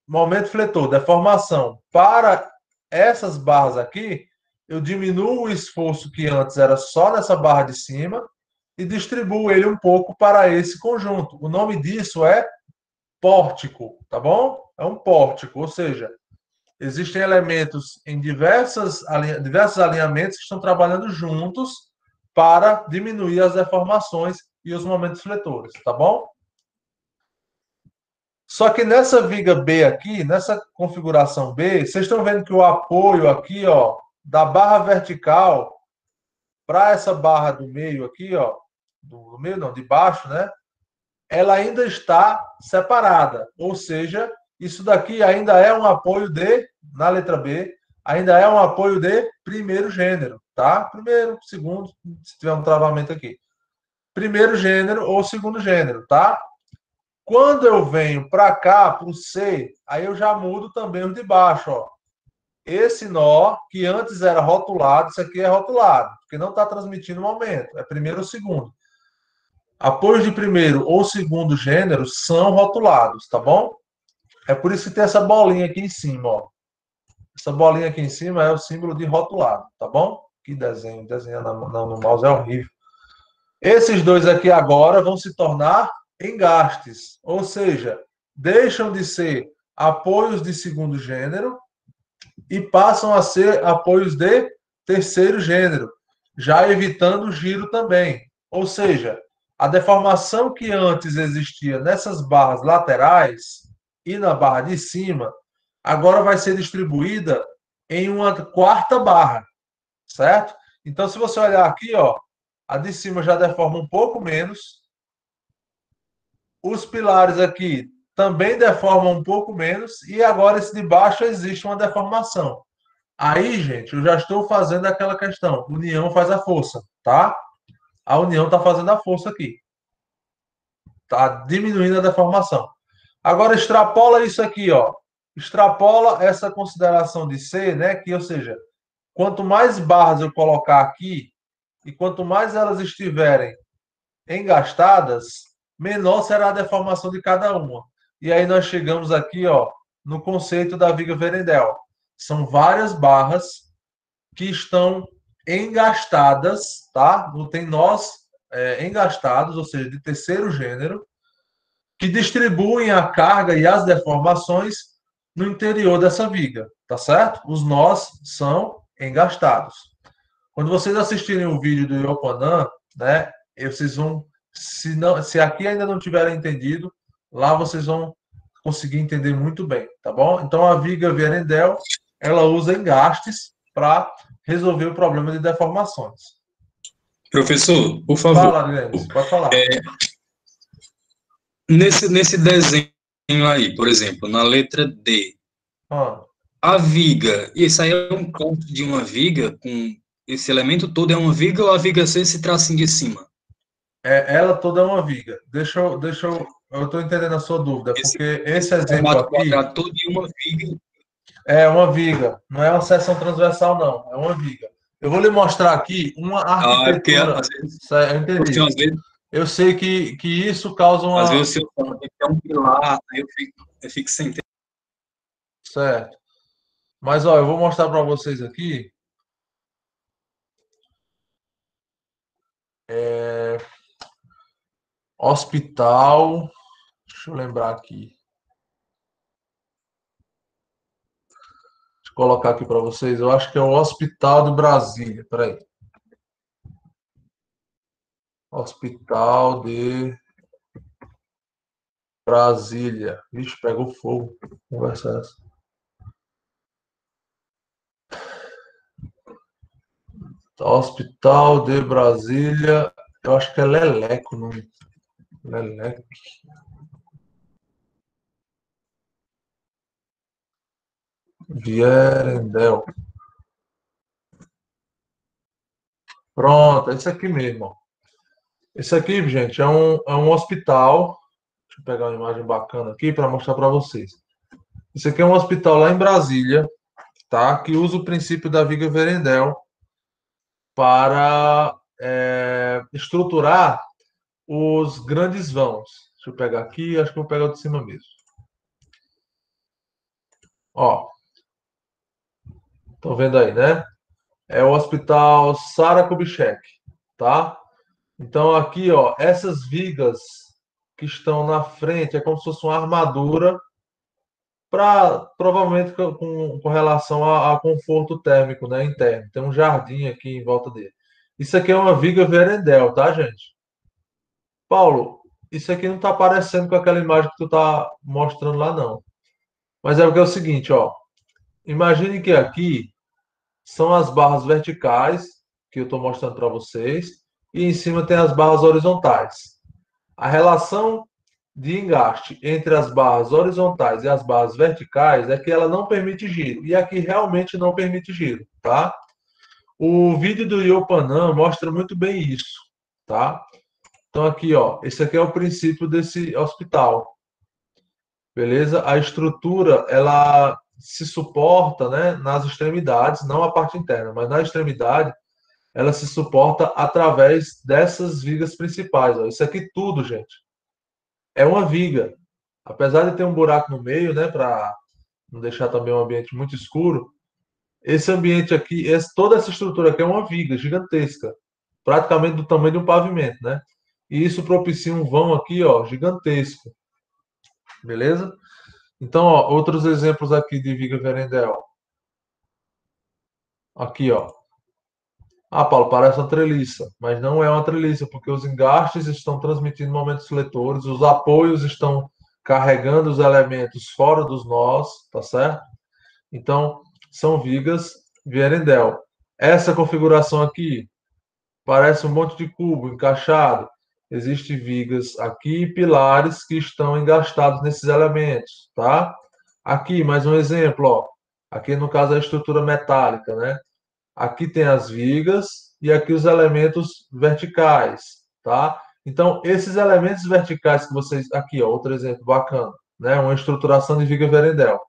momento fletor, deformação, para essas barras aqui, eu diminuo o esforço que antes era só nessa barra de cima e distribuo ele um pouco para esse conjunto. O nome disso é pórtico, tá bom? É um pórtico, ou seja, existem elementos em diversos alinhamentos que estão trabalhando juntos para diminuir as deformações e os momentos fletores, tá bom? Só que nessa viga B aqui, nessa configuração B, vocês estão vendo que o apoio aqui, ó, da barra vertical para essa barra do meio aqui, ó, do meio não, de baixo, né? Ela ainda está separada, ou seja, isso daqui ainda é um apoio na letra B, ainda é um apoio de primeiro gênero, tá? Primeiro, segundo, se tiver um travamento aqui. Primeiro gênero ou segundo gênero, tá? Quando eu venho para cá, para o C, aí eu já mudo também o de baixo, ó. Esse nó, que antes era rotulado, isso aqui é rotulado, porque não está transmitindo momento, é primeiro ou segundo. Apoios de primeiro ou segundo gênero são rotulados, tá bom? É por isso que tem essa bolinha aqui em cima, ó. Essa bolinha aqui em cima é o símbolo de rotulado, tá bom? Que desenho, desenhar no mouse é horrível. Esses dois aqui agora vão se tornar engastes, ou seja, deixam de ser apoios de segundo gênero e passam a ser apoios de terceiro gênero, já evitando o giro também. Ou seja, a deformação que antes existia nessas barras laterais e na barra de cima, agora vai ser distribuída em uma quarta barra, certo? Então, se você olhar aqui, ó, a de cima já deforma um pouco menos, os pilares aqui também deformam um pouco menos, e agora esse de baixo existe uma deformação. Aí, gente, eu já estou fazendo aquela questão, união faz a força, tá? A união está fazendo a força aqui. Está diminuindo a deformação. Agora, extrapola isso aqui, ó. Extrapola essa consideração de C, né? Que, ou seja, quanto mais barras eu colocar aqui, e quanto mais elas estiverem engastadas, menor será a deformação de cada uma. E aí nós chegamos aqui, ó, no conceito da viga Verendel. São várias barras que estão engastadas, tá? Não tem nós engastados, ou seja, de terceiro gênero, que distribuem a carga e as deformações no interior dessa viga, tá certo? Os nós são engastados. Quando vocês assistirem o vídeo do Yopanan, né, vocês vão, se aqui ainda não tiverem entendido, lá vocês vão conseguir entender muito bem, tá bom? Então a viga Verendel, ela usa engastes para resolver o problema de deformações. Professor, por favor. Fala, Guilherme, pode falar. Nesse desenho aí, por exemplo, na letra D, a viga, isso aí é um corte de uma viga, com esse elemento todo é uma viga, ou a viga C, esse tracinho de cima? Ela toda é uma viga. Eu estou entendendo a sua dúvida, porque esse exemplo aqui todo de uma viga. é uma viga, não é uma seção transversal, não, é uma viga. Eu vou lhe mostrar aqui uma arquitetura. Às vezes, eu entendi. Eu sei que isso causa uma. Às vezes eu falo que é um pilar, aí eu fico sem entender. Certo. Mas, ó, eu vou mostrar para vocês aqui. Hospital. Deixa eu lembrar aqui. Deixa eu colocar aqui para vocês. Eu acho que é o Hospital de Brasília. Peraí. Hospital de Brasília. Vixe, pegou fogo. Conversa essa. Hospital de Brasília. Eu acho que é Leleco o nome. Leleco. Vierendel. Pronto, é isso aqui mesmo. Esse aqui, gente, é um hospital. Deixa eu pegar uma imagem bacana aqui para mostrar para vocês. Esse aqui é um hospital lá em Brasília, tá? Que usa o princípio da viga Verendel para estruturar os grandes vãos. Deixa eu pegar aqui, acho que eu vou pegar o de cima mesmo. Ó, estão vendo aí, né? É o Hospital Sara Kubitschek, tá? Então aqui, ó, essas vigas que estão na frente é como se fosse uma armadura para provavelmente com relação a conforto térmico, né, interno. Tem um jardim aqui em volta dele. Isso aqui é uma viga Verendel, tá, gente? Paulo, isso aqui não está parecendo com aquela imagem que tu tá mostrando lá, não. Mas é porque é o seguinte, ó. Imagine que aqui são as barras verticais que eu estou mostrando para vocês e em cima tem as barras horizontais. A relação de engaste entre as barras horizontais e as barras verticais é que ela não permite giro. E aqui realmente não permite giro, tá? O vídeo do Yopanan mostra muito bem isso, tá? Então aqui, ó, esse aqui é o princípio desse hospital. Beleza? A estrutura, ela se suporta, né, nas extremidades, não a parte interna, mas na extremidade, ela se suporta através dessas vigas principais, ó. Isso aqui tudo, gente, é uma viga. Apesar de ter um buraco no meio, né, para não deixar também um ambiente muito escuro, esse ambiente aqui, toda essa estrutura aqui é uma viga gigantesca, praticamente do tamanho de um pavimento, né? E isso propicia um vão aqui, ó, gigantesco. Beleza? Então, ó, outros exemplos aqui de viga Verendel. Aqui, ó. Ah, Paulo, parece uma treliça, mas não é uma treliça, porque os engastes estão transmitindo momentos letores, os apoios estão carregando os elementos fora dos nós, tá certo? Então, são vigas Vierendel. Essa configuração aqui parece um monte de cubo encaixado. Existem vigas aqui e pilares que estão engastados nesses elementos, tá? Aqui, mais um exemplo, ó. Aqui, no caso, é a estrutura metálica, né? Aqui tem as vigas e aqui os elementos verticais, tá? Então, esses elementos verticais que vocês... Aqui, ó, outro exemplo bacana, né? Uma estruturação de viga Vierendel.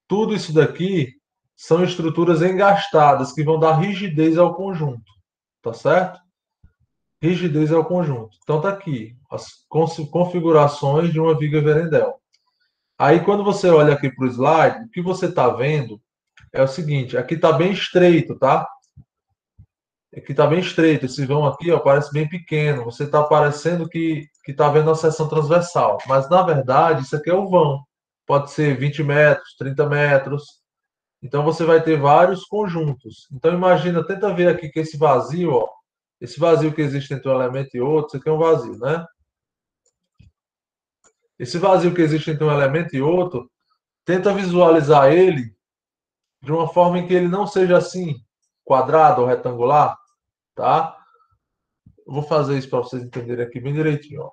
Tudo isso daqui são estruturas engastadas que vão dar rigidez ao conjunto, tá certo? Rigidez ao conjunto. Então tá aqui as configurações de uma viga Vierendel. Aí quando você olha aqui para o slide, o que você está vendo é o seguinte: aqui está bem estreito, tá? Aqui está bem estreito. Esse vão aqui, ó, parece bem pequeno. Você está parecendo que está vendo a seção transversal, mas na verdade isso aqui é o vão. Pode ser 20 metros, 30 metros. Então você vai ter vários conjuntos. Então imagina, tenta ver aqui que esse vazio, ó, esse vazio que existe entre um elemento e outro, isso aqui é um vazio, né? Esse vazio que existe entre um elemento e outro, tenta visualizar ele de uma forma em que ele não seja assim, quadrado ou retangular, tá? Eu vou fazer isso para vocês entenderem aqui bem direitinho, ó.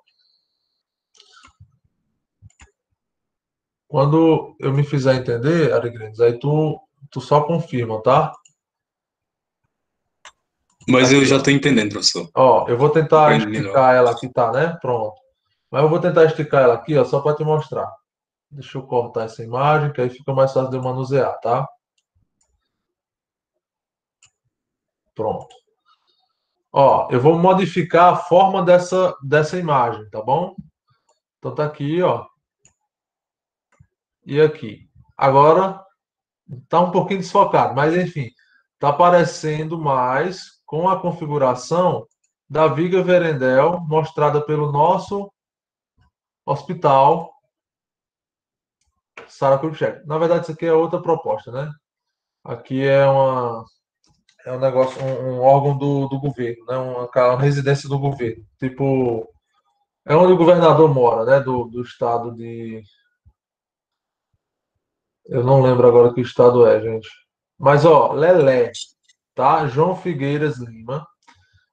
Quando eu me fizer entender, Arigrandes, aí tu só confirma, tá? Mas eu Aqui, já ó. estou entendendo, professor. Ó, eu vou tentar Compreendo melhor. esticar ela aqui, tá, né? Pronto. Mas eu vou tentar esticar ela aqui, ó, só para te mostrar. Deixa eu cortar essa imagem, que aí fica mais fácil de eu manusear, tá? Pronto. Ó, eu vou modificar a forma dessa imagem, tá bom? Então tá aqui, ó. E aqui. Agora tá um pouquinho desfocado, mas enfim, tá aparecendo mais com a configuração da viga Vierendel mostrada pelo nosso hospital Sara Kubitschek. Na verdade, isso aqui é outra proposta, né? Aqui é um negócio, um órgão do governo, né? Uma residência do governo. Tipo, é onde o governador mora, né? Do estado de. Eu não lembro agora que estado é, gente. Mas, ó, Lelé, tá? João Figueiras Lima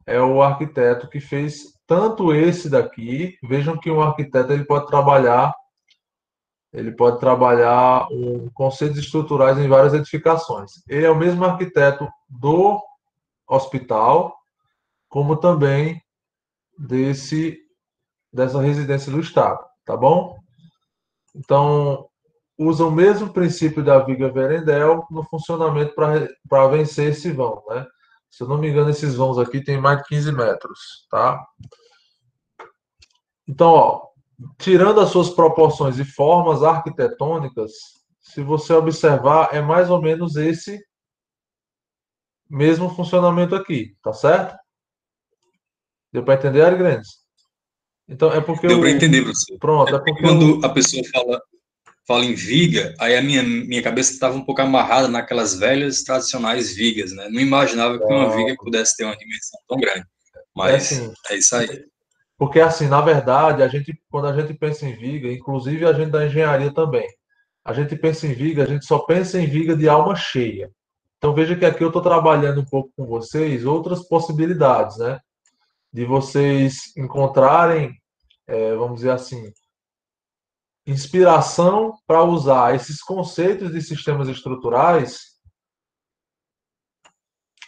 é o arquiteto que fez tanto esse daqui. Vejam que um arquiteto ele pode trabalhar conceitos estruturais em várias edificações. Ele é o mesmo arquiteto do hospital, como também dessa residência do Estado, tá bom? Então, usa o mesmo princípio da viga Vierendel no funcionamento para vencer esse vão, né? Se eu não me engano, esses vãos aqui têm mais de 15 metros, tá? Então, ó, tirando as suas proporções e formas arquitetônicas, se você observar, é mais ou menos esse mesmo funcionamento aqui, tá certo? Deu para entender, Ari Grandes? Então, é porque Deu para o... entender, professor. Pronto, É é porque porque o... quando a pessoa fala em viga, aí a minha cabeça estava um pouco amarrada naquelas velhas tradicionais vigas, né? Não imaginava que uma viga pudesse ter uma dimensão tão grande. É Mas assim, é isso aí. porque assim, na verdade, quando a gente pensa em viga, inclusive a gente da engenharia também, a gente pensa em viga, a gente só pensa em viga de alma cheia. Então veja que aqui eu estou trabalhando um pouco com vocês outras possibilidades, né? De vocês encontrarem, vamos dizer assim, inspiração para usar esses conceitos de sistemas estruturais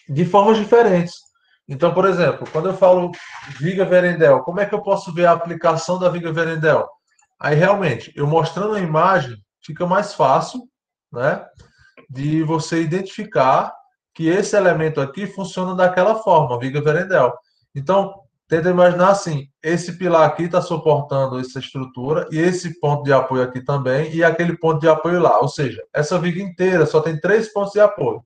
de formas diferentes. Então, por exemplo, quando eu falo viga Vierendel, como é que eu posso ver a aplicação da viga Vierendel? Aí, realmente, eu mostrando a imagem, fica mais fácil, né, de você identificar que esse elemento aqui funciona daquela forma, viga Vierendel. Então, tenta imaginar assim, esse pilar aqui está suportando essa estrutura e esse ponto de apoio aqui também e aquele ponto de apoio lá. Ou seja, essa viga inteira só tem 3 pontos de apoio,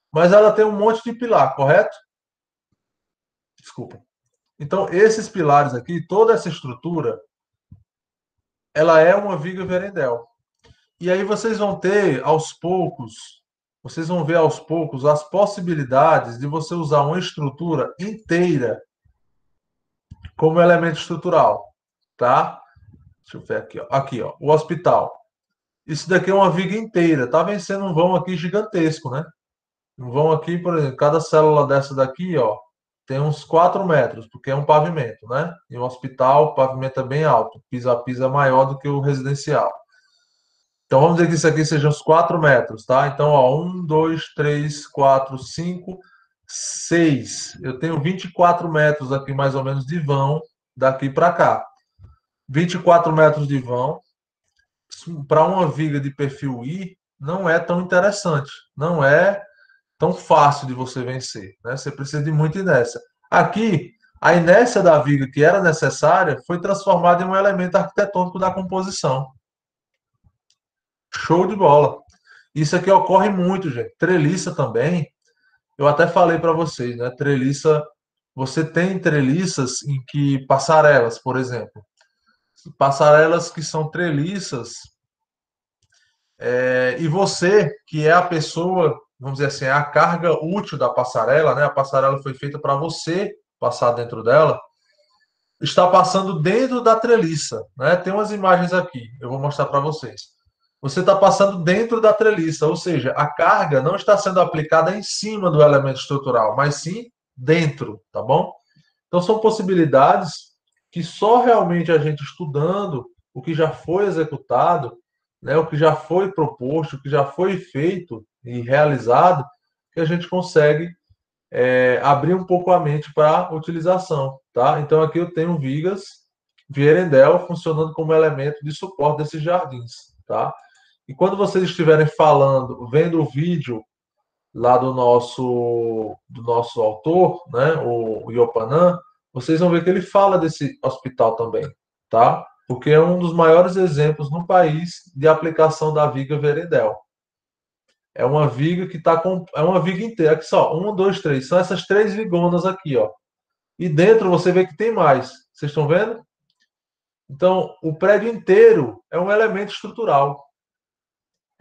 mas ela tem um monte de pilar, correto? Desculpa. Então, esses pilares aqui, toda essa estrutura, ela é uma viga Vierendel. E aí vocês vão ter, aos poucos, vocês vão ver aos poucos as possibilidades de você usar uma estrutura inteira como elemento estrutural, tá? Deixa eu ver aqui, ó. Aqui, ó, o hospital. Isso daqui é uma viga inteira. Tá vencendo um vão aqui gigantesco, né? Um vão aqui, por exemplo, cada célula dessa daqui, ó, tem uns 4 metros, porque é um pavimento, né? E um hospital, o pavimento é bem alto, piso a piso é maior do que o residencial. Então, vamos dizer que isso aqui seja uns 4 metros, tá? Então, ó, 1, 2, 3, 4, 5, 6. Eu tenho 24 metros aqui, mais ou menos, de vão daqui para cá. 24 metros de vão, para uma viga de perfil I, não é tão interessante. Não é tão fácil de você vencer, né? Você precisa de muita inércia. Aqui, a inércia da viga que era necessária foi transformada em um elemento arquitetônico da composição. Show de bola. Isso aqui ocorre muito, gente. Treliça também. Eu até falei para vocês, né? Treliça, você tem treliças em que passarelas, por exemplo, passarelas que são treliças, e você, que é a pessoa, vamos dizer assim, é a carga útil da passarela, né? A passarela foi feita para você passar dentro dela, está passando dentro da treliça, né? Tem umas imagens aqui, eu vou mostrar para vocês. Você está passando dentro da treliça, ou seja, a carga não está sendo aplicada em cima do elemento estrutural, mas sim dentro, tá bom? Então são possibilidades que só realmente a gente estudando o que já foi executado, né, o que já foi proposto, o que já foi feito e realizado, que a gente consegue abrir um pouco a mente para utilização, tá? Então aqui eu tenho vigas Vierendel funcionando como elemento de suporte desses jardins, tá? E quando vocês estiverem falando, vendo o vídeo lá do nosso autor, né, o Iopanã, vocês vão ver que ele fala desse hospital também, tá? Porque é um dos maiores exemplos no país de aplicação da viga Verendel. É uma viga que está com. É uma viga inteira. Aqui só, 1, 2, 3. São essas 3 vigonas aqui, ó. E dentro você vê que tem mais. Vocês estão vendo? Então, o prédio inteiro é um elemento estrutural.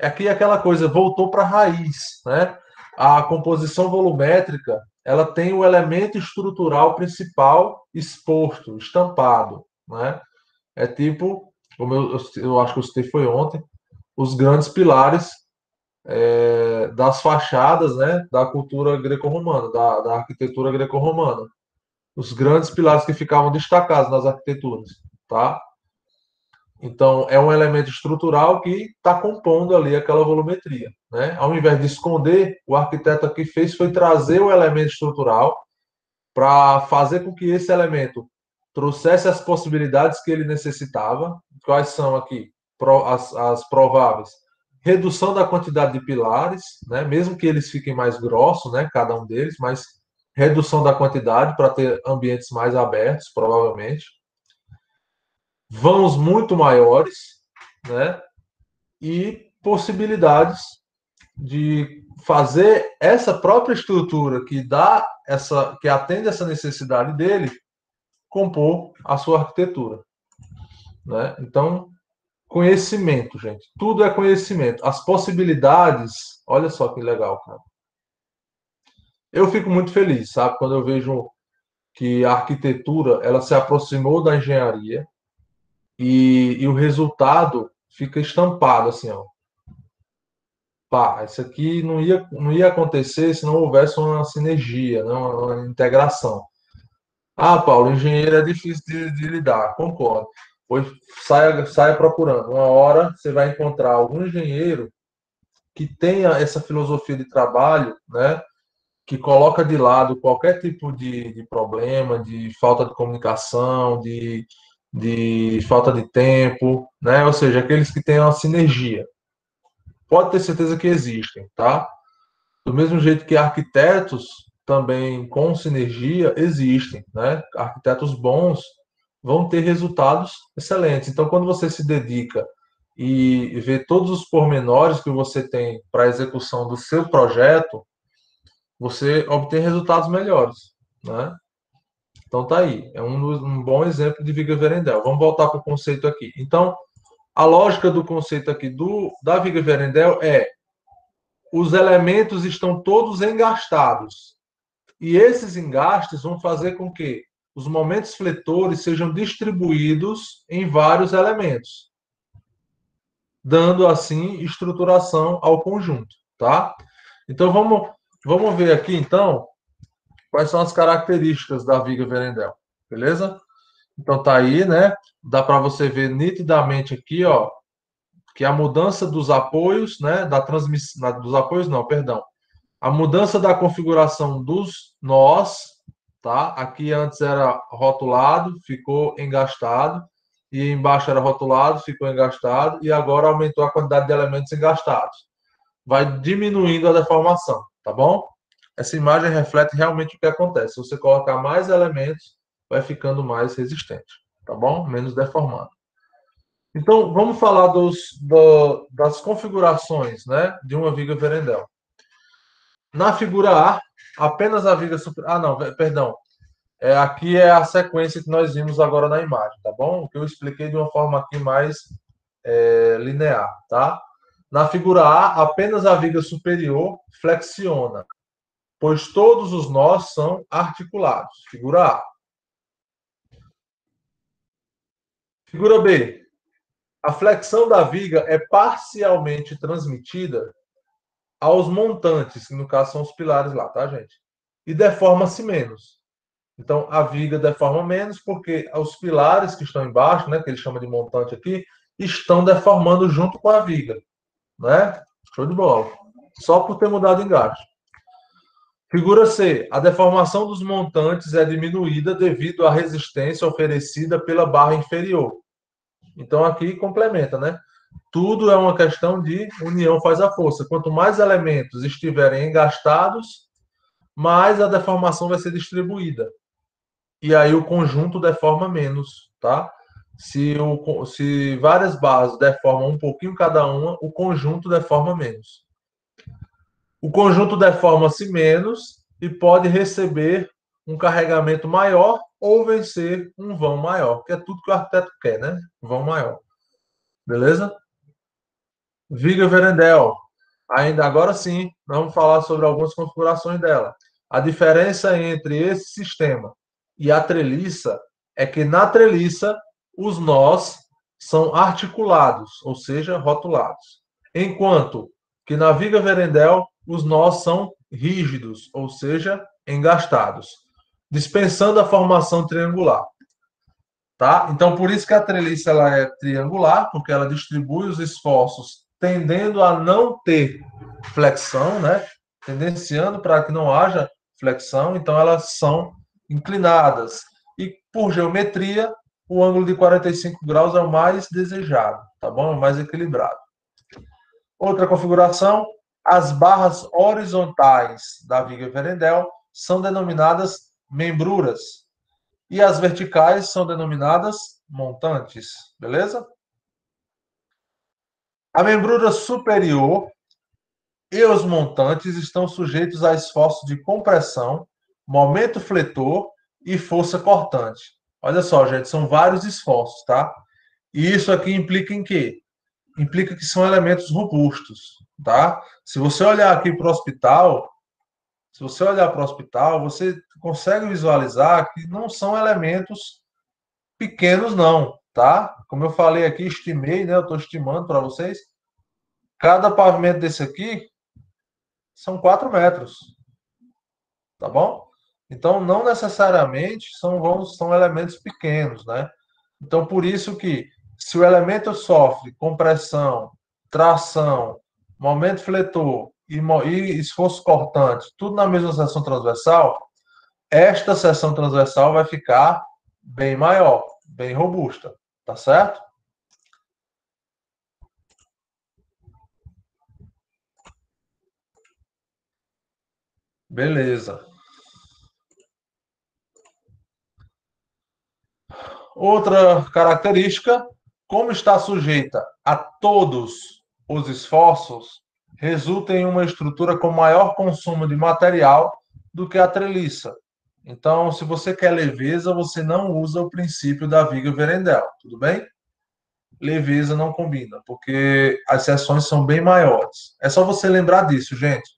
Aqui é aquela coisa, voltou para a raiz, né? A composição volumétrica, ela tem o elemento estrutural principal exposto, estampado, né? É tipo, como eu acho que eu citei foi ontem, os grandes pilares das fachadas, né, da cultura greco-romana, da arquitetura greco-romana. Os grandes pilares que ficavam destacados nas arquiteturas, tá? Então, é um elemento estrutural que está compondo ali aquela volumetria, né? Ao invés de esconder, o arquiteto aqui fez foi trazer o elemento estrutural para fazer com que esse elemento trouxesse as possibilidades que ele necessitava. Quais são aqui as prováveis? Redução da quantidade de pilares, né? Mesmo que eles fiquem mais grossos, né? Cada um deles, mas redução da quantidade para ter ambientes mais abertos, provavelmente. Vãos muito maiores, né? E possibilidades de fazer essa própria estrutura que atende essa necessidade dele, compor a sua arquitetura, né? Então, conhecimento, gente, tudo é conhecimento. As possibilidades, olha só que legal, cara. Eu fico muito feliz, sabe, quando eu vejo que a arquitetura ela se aproximou da engenharia e o resultado fica estampado assim, ó. Pá, isso aqui não ia acontecer se não houvesse uma sinergia, né, uma integração. Ah, Paulo, engenheiro é difícil de lidar, concordo. Pois saia procurando. Uma hora você vai encontrar algum engenheiro que tenha essa filosofia de trabalho, né, que coloca de lado qualquer tipo de problema, de falta de comunicação, de falta de tempo, né? Ou seja, aqueles que têm uma sinergia. Pode ter certeza que existem, tá? Do mesmo jeito que arquitetos também com sinergia existem, né? Arquitetos bons vão ter resultados excelentes. Então, quando você se dedica e vê todos os pormenores que você tem para a execução do seu projeto, você obtém resultados melhores, né? Então tá aí, é um bom exemplo de viga Verendel. Vamos voltar para o conceito aqui. Então, a lógica do conceito aqui da viga Verendel é os elementos estão todos engastados. E esses engastes vão fazer com que os momentos fletores sejam distribuídos em vários elementos, dando assim estruturação ao conjunto, tá? Então vamos ver aqui então quais são as características da viga Verendel, beleza? Então tá aí, né? Dá para você ver nitidamente aqui, ó, que a mudança dos apoios, né, da transmissão, dos apoios não, perdão. A mudança da configuração dos nós, tá? Aqui antes era rotulado, ficou engastado, e embaixo era rotulado, ficou engastado, e agora aumentou a quantidade de elementos engastados. Vai diminuindo a deformação, tá bom? Essa imagem reflete realmente o que acontece. Se você colocar mais elementos, vai ficando mais resistente, tá bom? Menos deformado. Então, vamos falar das configurações, né, de uma viga Verendel. Na figura A, apenas a viga superior... Ah, não, perdão. Aqui é a sequência que nós vimos agora na imagem, tá bom? O que eu expliquei de uma forma aqui mais linear, tá? Na figura A, apenas a viga superior flexiona, pois todos os nós são articulados. Figura A. Figura B. A flexão da viga é parcialmente transmitida aos montantes, que no caso são os pilares lá, tá, gente? E deforma-se menos. Então, a viga deforma menos porque os pilares que estão embaixo, né, que ele chama de montante aqui, estão deformando junto com a viga, né? Show de bola. Só por ter mudado o engaste. Figura C. A deformação dos montantes é diminuída devido à resistência oferecida pela barra inferior. Então, aqui complementa, né? Tudo é uma questão de união faz a força. Quanto mais elementos estiverem engastados, mais a deformação vai ser distribuída. E aí o conjunto deforma menos, tá? Se várias bases deformam um pouquinho cada uma, o conjunto deforma menos. O conjunto deforma-se menos e pode receber um carregamento maior ou vencer um vão maior, que é tudo que o arquiteto quer, né? Vão maior. Beleza? Viga Verendel. Ainda agora sim, vamos falar sobre algumas configurações dela. A diferença entre esse sistema e a treliça é que na treliça os nós são articulados, ou seja, rotulados. Enquanto que na viga Verendel os nós são rígidos, ou seja, engastados, dispensando a formação triangular. Tá? Então, por isso que a treliça ela é triangular, porque ela distribui os esforços tendendo a não ter flexão, né? Tendenciando para que não haja flexão, então elas são inclinadas. E por geometria, o ângulo de 45 graus é o mais desejado, tá bom? É o mais equilibrado. Outra configuração, as barras horizontais da viga Verendel são denominadas membruras e as verticais são denominadas montantes, beleza? A membrura superior e os montantes estão sujeitos a esforços de compressão, momento fletor e força cortante. Olha só, gente, são vários esforços, tá? E isso aqui implica em quê? Implica que são elementos robustos, tá? Se você olhar aqui para o hospital, você consegue visualizar que não são elementos pequenos, não, tá? Como eu falei aqui, estimei, né? Eu estou estimando para vocês. Cada pavimento desse aqui são 4 metros, tá bom? Então, não necessariamente são elementos pequenos, né? Então, por isso que, se o elemento sofre compressão, tração, momento fletor e esforço cortante, tudo na mesma seção transversal, esta seção transversal vai ficar bem maior, bem robusta, tá certo? Beleza. Outra característica, como está sujeita a todos os esforços, resulta em uma estrutura com maior consumo de material do que a treliça. Então, se você quer leveza, você não usa o princípio da viga Verendel, tudo bem? leveza não combina, porque as seções são bem maiores. É só você lembrar disso, gente.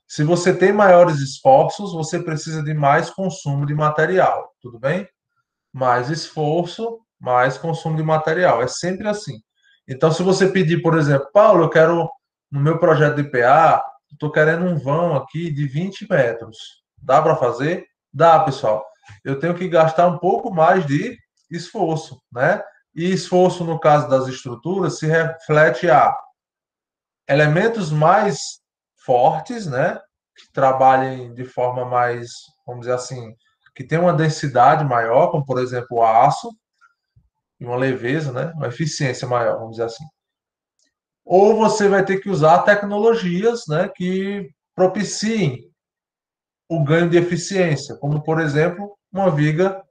Se você tem maiores esforços, você precisa de mais consumo de material, tudo bem? Mais esforço, mais consumo de material. É sempre assim. Então, se você pedir, por exemplo, Paulo, eu quero, no meu projeto de PA, estou querendo um vão aqui de 20 metros. Dá para fazer? Dá, pessoal. Eu tenho que gastar um pouco mais de esforço, né? E esforço, no caso das estruturas, se reflete a elementos mais fortes, né? Que trabalhem de forma mais, vamos dizer assim, que tem uma densidade maior, como por exemplo o aço, e uma leveza, né? Uma eficiência maior, vamos dizer assim. Ou você vai ter que usar tecnologias, né, que propiciem o ganho de eficiência, como por exemplo uma viga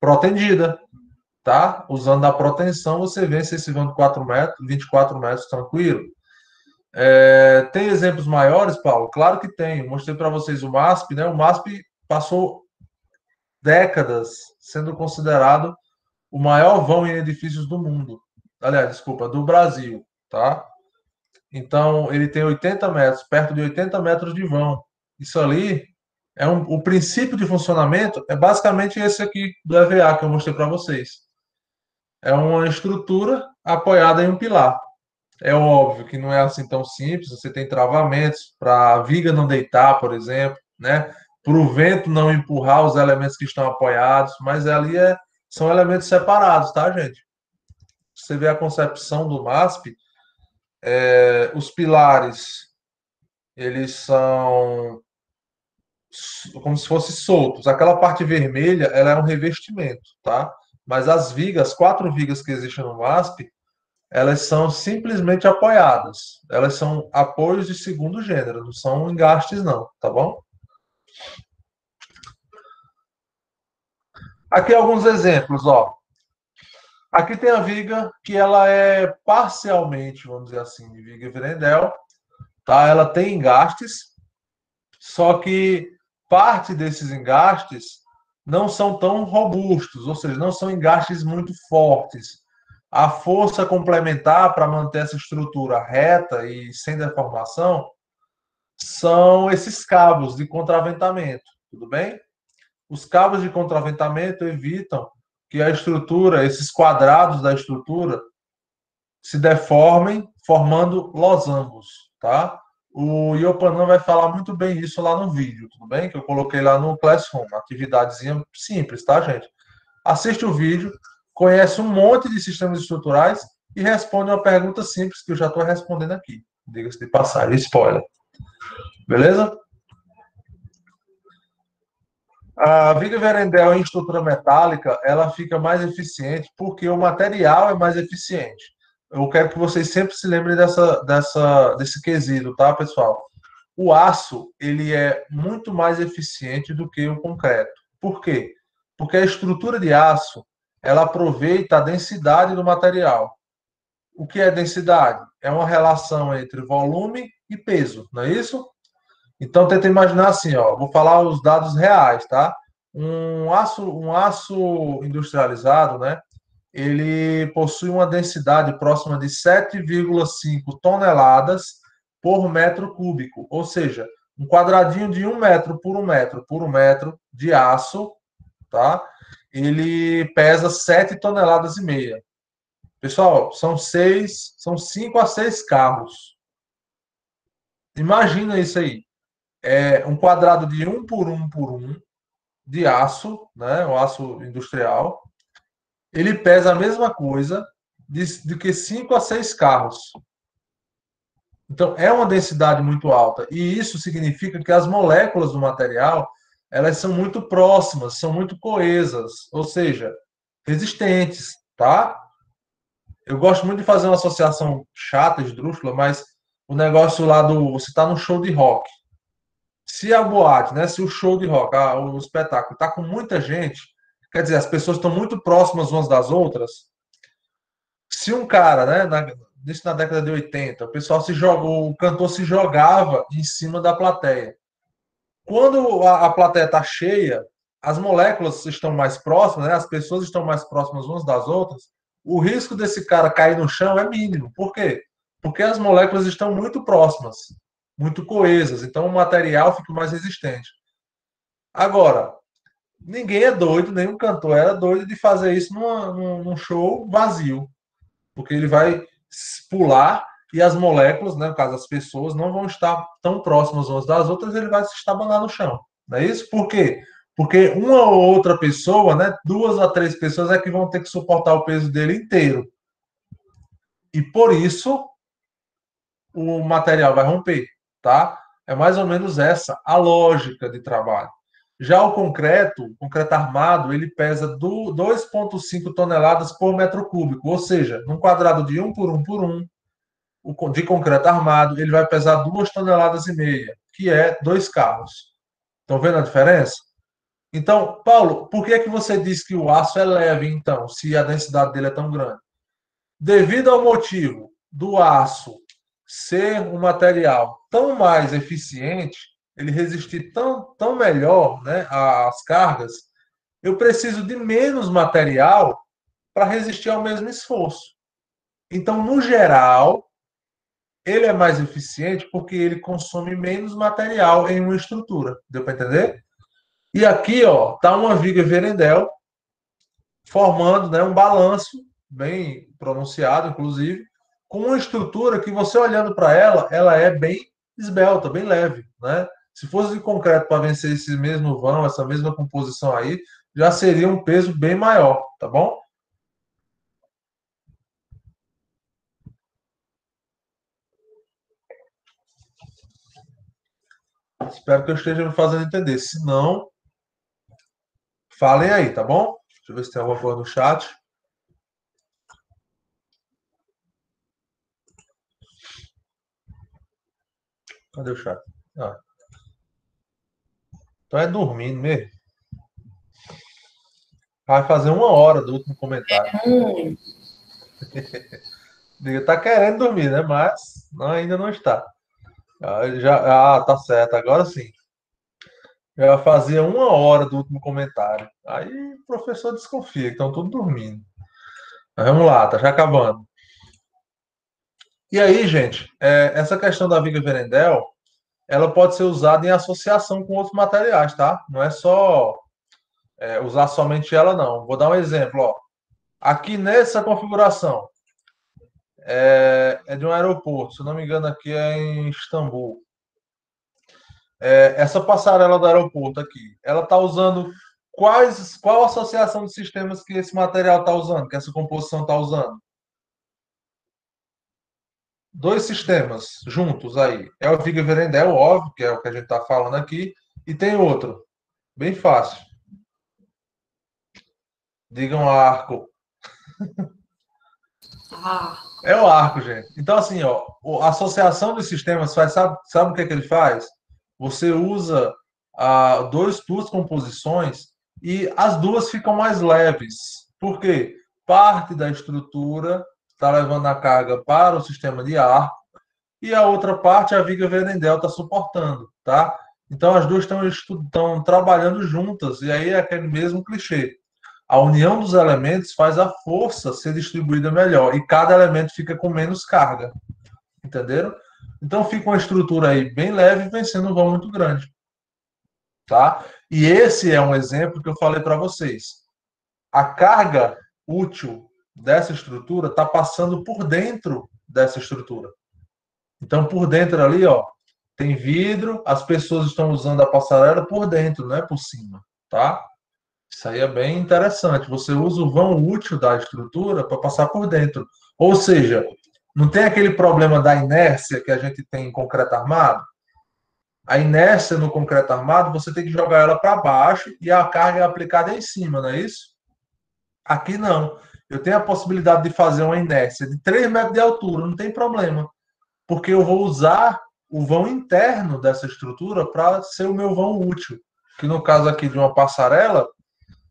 protendida, tá? Usando a proteção, você vence esse vão de 4 metros, 24 metros tranquilo. Tem exemplos maiores, Paulo? Claro que tem. Eu mostrei para vocês o MASP, né? O MASP passou décadas sendo considerado o maior vão em edifícios do mundo. Aliás, desculpa, do Brasil, tá? Então, ele tem 80 metros, perto de 80 metros de vão. Isso ali o princípio de funcionamento é basicamente esse aqui do EVA que eu mostrei para vocês. É uma estrutura apoiada em um pilar. É óbvio que não é assim tão simples, você tem travamentos para a viga não deitar, por exemplo, né? Para o vento não empurrar os elementos que estão apoiados, mas ali são elementos separados, tá, gente? Você vê a concepção do MASP, os pilares, eles são como se fossem soltos. Aquela parte vermelha, ela é um revestimento, tá? Mas as vigas, 4 vigas que existem no MASP, elas são simplesmente apoiadas. Elas são apoios de segundo gênero, não são engastes, não, tá bom? Aqui alguns exemplos, ó. Aqui tem a viga que ela é parcialmente, vamos dizer assim, de viga Vierendel, tá? Ela tem engastes, só que parte desses engastes não são tão robustos, ou seja, não são engastes muito fortes. A força complementar para manter essa estrutura reta e sem deformação são esses cabos de contraventamento, tudo bem? Os cabos de contraventamento evitam que a estrutura, esses quadrados da estrutura, se deformem, formando losangos, tá? O Iopanã vai falar muito bem isso lá no vídeo, tudo bem? Que eu coloquei lá no Classroom, atividadezinha simples, tá, gente? Assiste o vídeo, conhece um monte de sistemas estruturais e responde uma pergunta simples que eu já estou respondendo aqui. Diga-se de passagem, spoiler. Beleza? A viga Vierendel em estrutura metálica, ela fica mais eficiente porque o material é mais eficiente. Eu quero que vocês sempre se lembrem desse quesito, tá, pessoal? O aço, ele é muito mais eficiente do que o concreto. Por quê? Porque a estrutura de aço, ela aproveita a densidade do material. O que é densidade? É uma relação entre volume e peso, não é isso? Então, tenta imaginar assim, ó, vou falar os dados reais, tá? Um aço industrializado, né? Ele possui uma densidade próxima de 7,5 toneladas por metro cúbico, ou seja, um quadradinho de 1 metro por 1 metro por 1 metro de aço, tá? Ele pesa 7 toneladas e meia. Pessoal, são 5 a 6 carros. Imagina isso aí. É um quadrado de 1 por 1 de aço, né? O aço industrial. Ele pesa a mesma coisa do que 5 a 6 carros. Então, é uma densidade muito alta. E isso significa que as moléculas do material, elas são muito próximas, são muito coesas, ou seja, resistentes, tá? Eu gosto muito de fazer uma associação chata, esdrúxula, mas o negócio lá você está num show de rock. Se a boate, né, se o show de rock, o espetáculo está com muita gente, quer dizer, as pessoas estão muito próximas umas das outras. Se um cara, né, isso na década de 80, o pessoal o cantor se jogava em cima da plateia. Quando a plateia está cheia, as moléculas estão mais próximas, né, as pessoas estão mais próximas umas das outras, o risco desse cara cair no chão é mínimo. Por quê? Porque as moléculas estão muito próximas, muito coesas, então o material fica mais resistente. Agora, ninguém é doido, nenhum cantor era doido de fazer isso num show vazio, porque ele vai pular e as moléculas, né, no caso as pessoas, não vão estar tão próximas umas das outras, ele vai se estabanar no chão. Não é isso? Por quê? Porque uma ou outra pessoa, né, 2 a 3 pessoas é que vão ter que suportar o peso dele inteiro. E por isso o material vai romper, tá? É mais ou menos essa a lógica de trabalho. Já o concreto armado, ele pesa 2,5 toneladas por metro cúbico, ou seja, num quadrado de 1 por 1 por 1, de concreto armado, ele vai pesar 2,5 toneladas, que é 2 carros. Estão vendo a diferença? Então, Paulo, por que é que você diz que o aço é leve, então, se a densidade dele é tão grande? Devido ao motivo do aço ser um material tão mais eficiente, ele resistir tão melhor, né, às cargas, eu preciso de menos material para resistir ao mesmo esforço. Então, no geral, ele é mais eficiente porque ele consome menos material em uma estrutura. Deu para entender? E aqui, ó, tá uma viga Verendel formando, né, um balanço bem pronunciado, inclusive, com uma estrutura que você olhando para ela, ela é bem esbelta, bem leve, né? Se fosse de concreto para vencer esse mesmo vão, essa mesma composição aí, já seria um peso bem maior, tá bom? Espero que eu esteja me fazendo entender. Se não, falem aí, tá bom? Deixa eu ver se tem alguma coisa no chat. Cadê o chat? Ah. Então é dormindo mesmo. Vai fazer 1 hora do último comentário. Diga, tá querendo dormir, né? Mas ainda não está. Tá certo, agora sim. Já fazia 1 hora do último comentário. Aí o professor desconfia, que estão todos dormindo. Mas vamos lá, tá já acabando. E aí, gente, essa questão da viga Verendel, ela pode ser usada em associação com outros materiais, tá? Não é só usar somente ela, não. Vou dar um exemplo, ó. Aqui nessa configuração, é de um aeroporto, se não me engano, aqui é em Istambul. Essa passarela do aeroporto aqui, ela está usando qual associação de sistemas que esse material está usando, que essa composição está usando? 2 sistemas juntos aí. É o Viga Verendel, óbvio, que é o que a gente está falando aqui, e tem outro, bem fácil. Digam arco. É o arco, gente. Então, assim, ó, a associação de sistemas faz, sabe o que ele faz? Você usa duas composições e as duas ficam mais leves. Por quê? Parte da estrutura está levando a carga para o sistema de arco e a outra parte a viga Verendel está suportando, tá? Então, as duas estão trabalhando juntas e aí é aquele mesmo clichê. A união dos elementos faz a força ser distribuída melhor e cada elemento fica com menos carga. Entenderam? Então fica uma estrutura aí bem leve vencendo um vão muito grande. Tá? E esse é um exemplo que eu falei para vocês. A carga útil dessa estrutura está passando por dentro dessa estrutura. Então, por dentro ali, ó, tem vidro, as pessoas estão usando a passarela por dentro, não é por cima, tá? Isso aí é bem interessante. Você usa o vão útil da estrutura para passar por dentro. Ou seja, não tem aquele problema da inércia que a gente tem em concreto armado? A inércia no concreto armado, você tem que jogar ela para baixo e a carga é aplicada em cima, não é isso? Aqui não. Eu tenho a possibilidade de fazer uma inércia de 3 metros de altura, não tem problema. Porque eu vou usar o vão interno dessa estrutura para ser o meu vão útil. Que no caso aqui de uma passarela,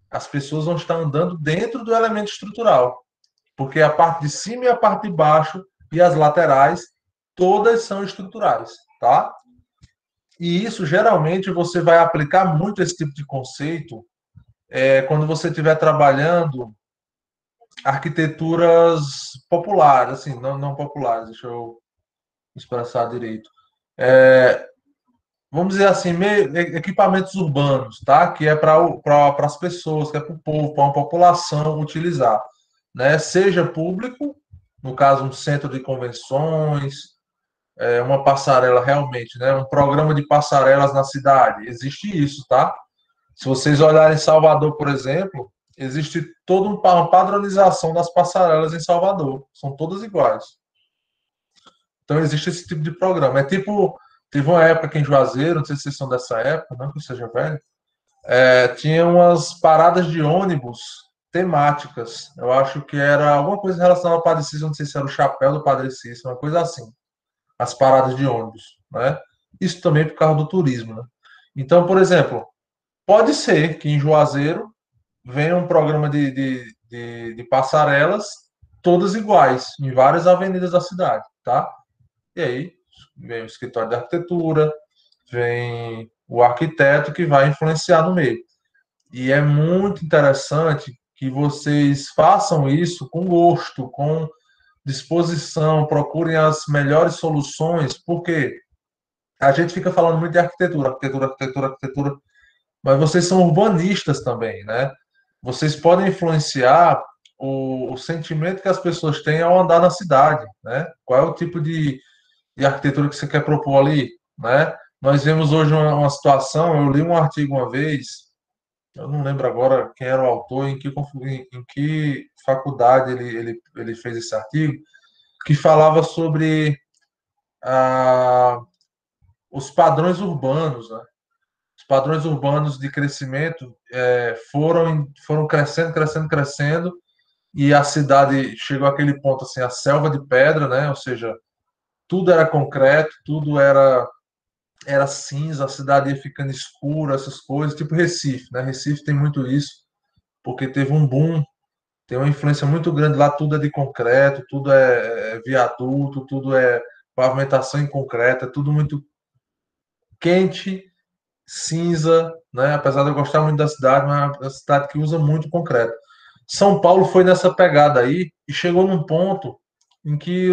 as pessoas vão estar andando dentro do elemento estrutural, porque a parte de cima e a parte de baixo e as laterais todas são estruturais, tá? E isso geralmente você vai aplicar muito esse tipo de conceito quando você estiver trabalhando arquiteturas populares, assim, não populares, deixa eu expressar direito. Vamos dizer assim, equipamentos urbanos, tá? Que é para as pessoas, que é para o povo, para uma população utilizar, né? Seja público, no caso, um centro de convenções, uma passarela realmente, né? Um programa de passarelas na cidade. Existe isso, tá? Se vocês olharem Salvador, por exemplo, existe toda uma padronização das passarelas em Salvador. São todas iguais. Então, existe esse tipo de programa. É tipo, teve uma época aqui em Juazeiro, não sei se vocês são dessa época, não que eu seja velho, tinha umas paradas de ônibus temáticas. Eu acho que era alguma coisa relacionada ao Padre Cícero, não sei se era o chapéu do Padre Cícero, uma coisa assim. As paradas de ônibus, né? Isso também por causa do turismo, né? Então, por exemplo, pode ser que em Juazeiro venha um programa de passarelas todas iguais, em várias avenidas da cidade, tá? E aí vem o escritório de arquitetura, vem o arquiteto que vai influenciar no meio. E é muito interessante que vocês façam isso com gosto, com disposição, procurem as melhores soluções, porque a gente fica falando muito de arquitetura, arquitetura, arquitetura, arquitetura, mas vocês são urbanistas também, né? Vocês podem influenciar o sentimento que as pessoas têm ao andar na cidade, né? Qual é o tipo de arquitetura que você quer propor ali, né? Nós vemos hoje uma situação, eu li um artigo uma vez, eu não lembro agora quem era o autor, em que faculdade ele fez esse artigo, que falava sobre ah, os padrões urbanos, né? Os padrões urbanos de crescimento foram crescendo, crescendo, crescendo, e a cidade chegou àquele ponto, assim, a selva de pedra, né? Ou seja, tudo era concreto, tudo era cinza, a cidade ia ficando escura, essas coisas, tipo Recife, né? Recife tem muito isso, porque teve um boom, tem uma influência muito grande lá, tudo é de concreto, tudo é viaduto, tudo é pavimentação em concreto, é tudo muito quente, cinza, né? Apesar de eu gostar muito da cidade, mas é uma cidade que usa muito concreto. São Paulo foi nessa pegada aí e chegou num ponto em que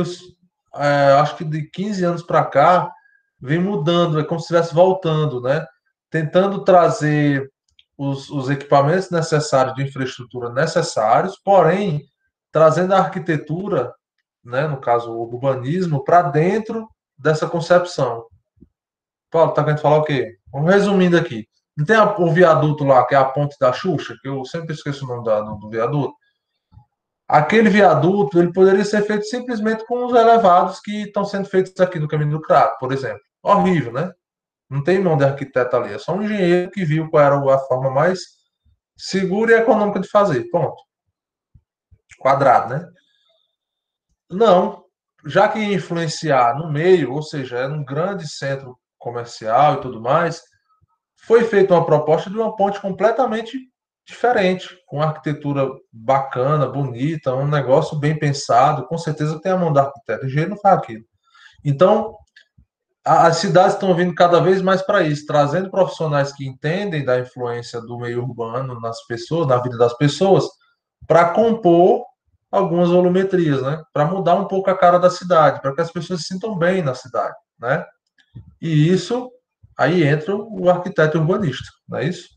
acho que de 15 anos para cá vem mudando, é como se estivesse voltando, né? Tentando trazer os equipamentos necessários de infraestrutura necessários, porém trazendo a arquitetura, né, no caso o urbanismo, para dentro dessa concepção. Paulo, tá querendo falar o quê? Vamos resumindo aqui. Não tem o viaduto lá, que é a ponte da Xuxa, que eu sempre esqueço o nome do viaduto. Aquele viaduto, ele poderia ser feito simplesmente com os elevados que estão sendo feitos aqui no Caminho do Crato, por exemplo. Horrível, né? Não tem mão de arquiteto ali, é só um engenheiro que viu qual era a forma mais segura e econômica de fazer. Ponto. Quadrado, né? Não. Já que ia influenciar no meio, ou seja, era um grande centro comercial e tudo mais, foi feita uma proposta de uma ponte completamente diferente, com arquitetura bacana, bonita, um negócio bem pensado. Com certeza tem a mão da arquiteta. O engenheiro não faz aquilo. Então, as cidades estão vindo cada vez mais para isso, trazendo profissionais que entendem da influência do meio urbano nas pessoas, na vida das pessoas, para compor algumas volumetrias, né? Para mudar um pouco a cara da cidade, para que as pessoas se sintam bem na cidade, né? E isso aí entra o arquiteto urbanista, não é isso?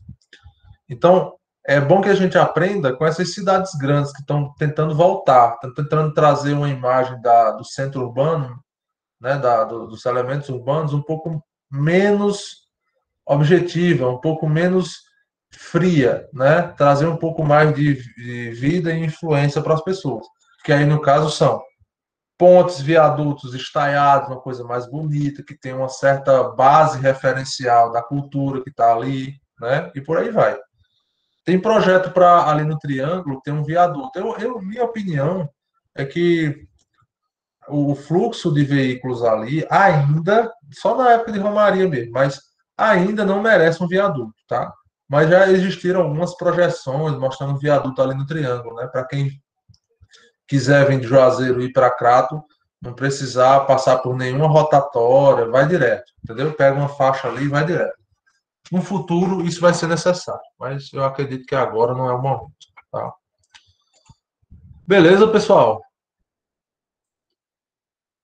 Então, é bom que a gente aprenda com essas cidades grandes que estão tentando voltar, estão tentando trazer uma imagem do centro urbano, né, dos elementos urbanos um pouco menos objetiva, um pouco menos fria, né? Trazer um pouco mais de vida e influência para as pessoas. Que aí, no caso, são pontes, viadutos estaiados, uma coisa mais bonita, que tem uma certa base referencial da cultura que está ali, né? E por aí vai. Tem projeto para ali no Triângulo, tem um viaduto. Minha opinião é que o fluxo de veículos ali ainda, só na época de Romaria mesmo, mas ainda não merece um viaduto, tá? Mas já existiram algumas projeções mostrando um viaduto ali no Triângulo, né? Para quem quiser vir de Juazeiro e ir para Crato, não precisar passar por nenhuma rotatória, vai direto, entendeu? Pega uma faixa ali e vai direto. No futuro, isso vai ser necessário, mas eu acredito que agora não é o momento, tá? Beleza, pessoal?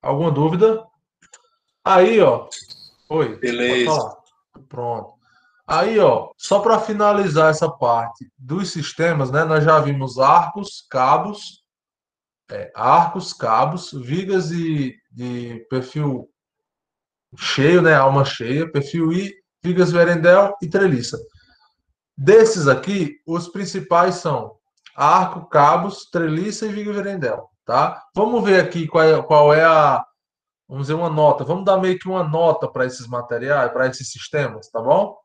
Alguma dúvida? Aí, ó. Oi, pode Beleza. falar. Pronto. Aí, ó, só para finalizar essa parte dos sistemas, né? Nós já vimos arcos, cabos, vigas de perfil cheio, né? Alma cheia, perfil I, vigas Verendel e treliça. Desses aqui, os principais são arco, cabos, treliça e viga Verendel, tá? Vamos ver aqui qual é a, vamos dizer, uma nota. Vamos dar meio que uma nota para esses materiais, para esses sistemas, tá bom?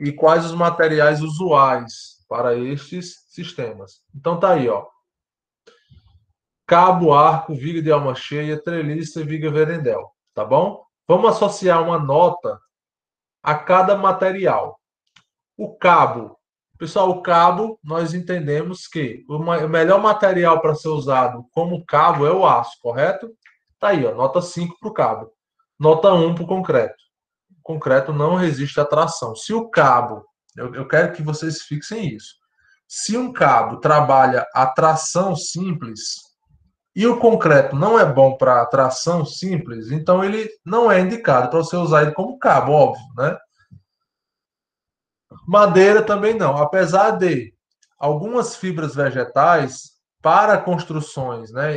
E quais os materiais usuais para estes sistemas. Então tá aí, ó. Cabo, arco, viga de alma cheia, treliça e viga Verendel, tá bom? Vamos associar uma nota a cada material. O cabo. Pessoal, o cabo, nós entendemos que o melhor material para ser usado como cabo é o aço, correto? Tá aí, ó, nota 5 para o cabo. Nota 1 para o concreto. O concreto não resiste à tração. Se o cabo, eu quero que vocês fixem isso. Se um cabo trabalha a tração simples e o concreto não é bom para tração simples, então ele não é indicado para você usar ele como cabo, óbvio, né? Madeira também não, apesar de algumas fibras vegetais para construções, né,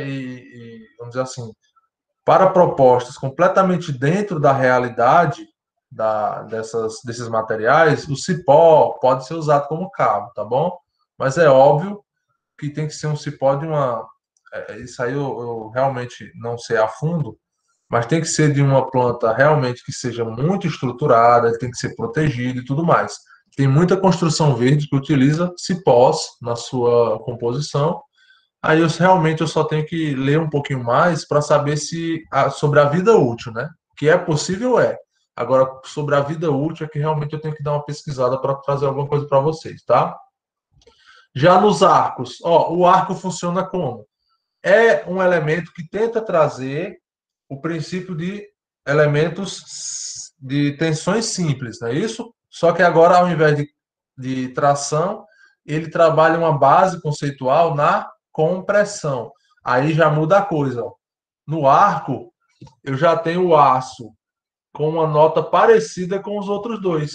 vamos dizer assim, para propostas completamente dentro da realidade desses materiais, o cipó pode ser usado como cabo, tá bom? Mas é óbvio que tem que ser um cipó de uma. Isso aí eu realmente não sei a fundo, mas tem que ser de uma planta realmente que seja muito estruturada, tem que ser protegido e tudo mais. Tem muita construção verde que utiliza cipós na sua composição. Aí realmente eu só tenho que ler um pouquinho mais para saber se sobre a vida útil, né? Que é possível, é. Agora, sobre a vida útil é que realmente eu tenho que dar uma pesquisada para trazer alguma coisa para vocês, tá? Já nos arcos, ó, o arco funciona como? É um elemento que tenta trazer o princípio de elementos de tensões simples, não é isso? Só que agora, ao invés de tração, ele trabalha uma base conceitual na compressão. Aí já muda a coisa. Ó. No arco, eu já tenho o aço com uma nota parecida com os outros dois.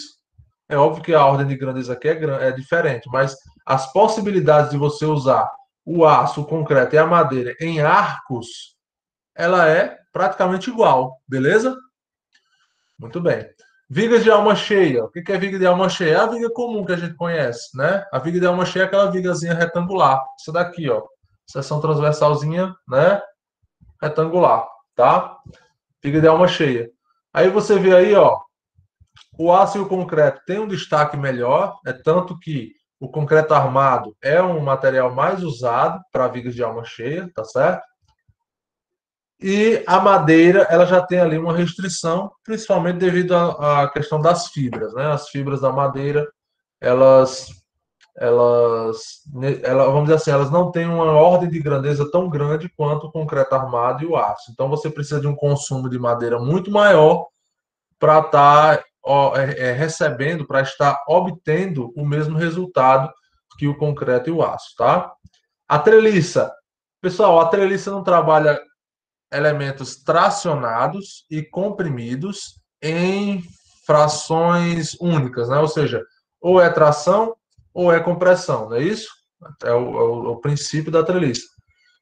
É óbvio que a ordem de grandeza aqui é diferente, mas as possibilidades de você usar o aço, o concreto e a madeira em arcos, ela é praticamente igual, beleza? Muito bem. Vigas de alma cheia. O que é viga de alma cheia? É a viga comum que a gente conhece, né? A viga de alma cheia é aquela vigazinha retangular. Essa daqui, ó. Seção transversalzinha, né? Retangular, tá? Viga de alma cheia. Aí você vê aí, ó. O aço e o concreto têm um destaque melhor, é tanto que o concreto armado é um material mais usado para vigas de alma cheia, tá certo? E a madeira, ela já tem ali uma restrição, principalmente devido à questão das fibras, né? As fibras da madeira, vamos dizer assim, elas não têm uma ordem de grandeza tão grande quanto o concreto armado e o aço. Então você precisa de um consumo de madeira muito maior para estar recebendo, para estar obtendo o mesmo resultado que o concreto e o aço, tá? A treliça, pessoal, a treliça não trabalha elementos tracionados e comprimidos em frações únicas, né? Ou seja, ou é tração ou é compressão, não é isso? É o princípio da treliça.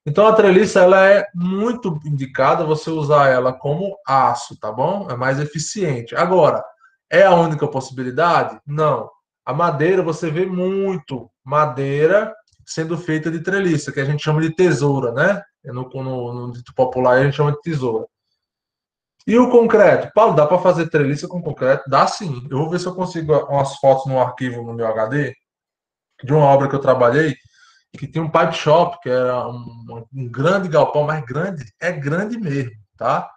Então a treliça ela é muito indicada você usar ela como aço, tá bom? É mais eficiente. Agora, é a única possibilidade? Não. A madeira você vê muito madeira sendo feita de treliça, que a gente chama de tesoura, né? No dito popular a gente chama de tesoura. E o concreto? Paulo, dá para fazer treliça com concreto? Dá sim. Eu vou ver se eu consigo umas fotos no arquivo no meu HD de uma obra que eu trabalhei que tinha um pipe shop, que era um grande galpão, mas grande, é grande mesmo, tá?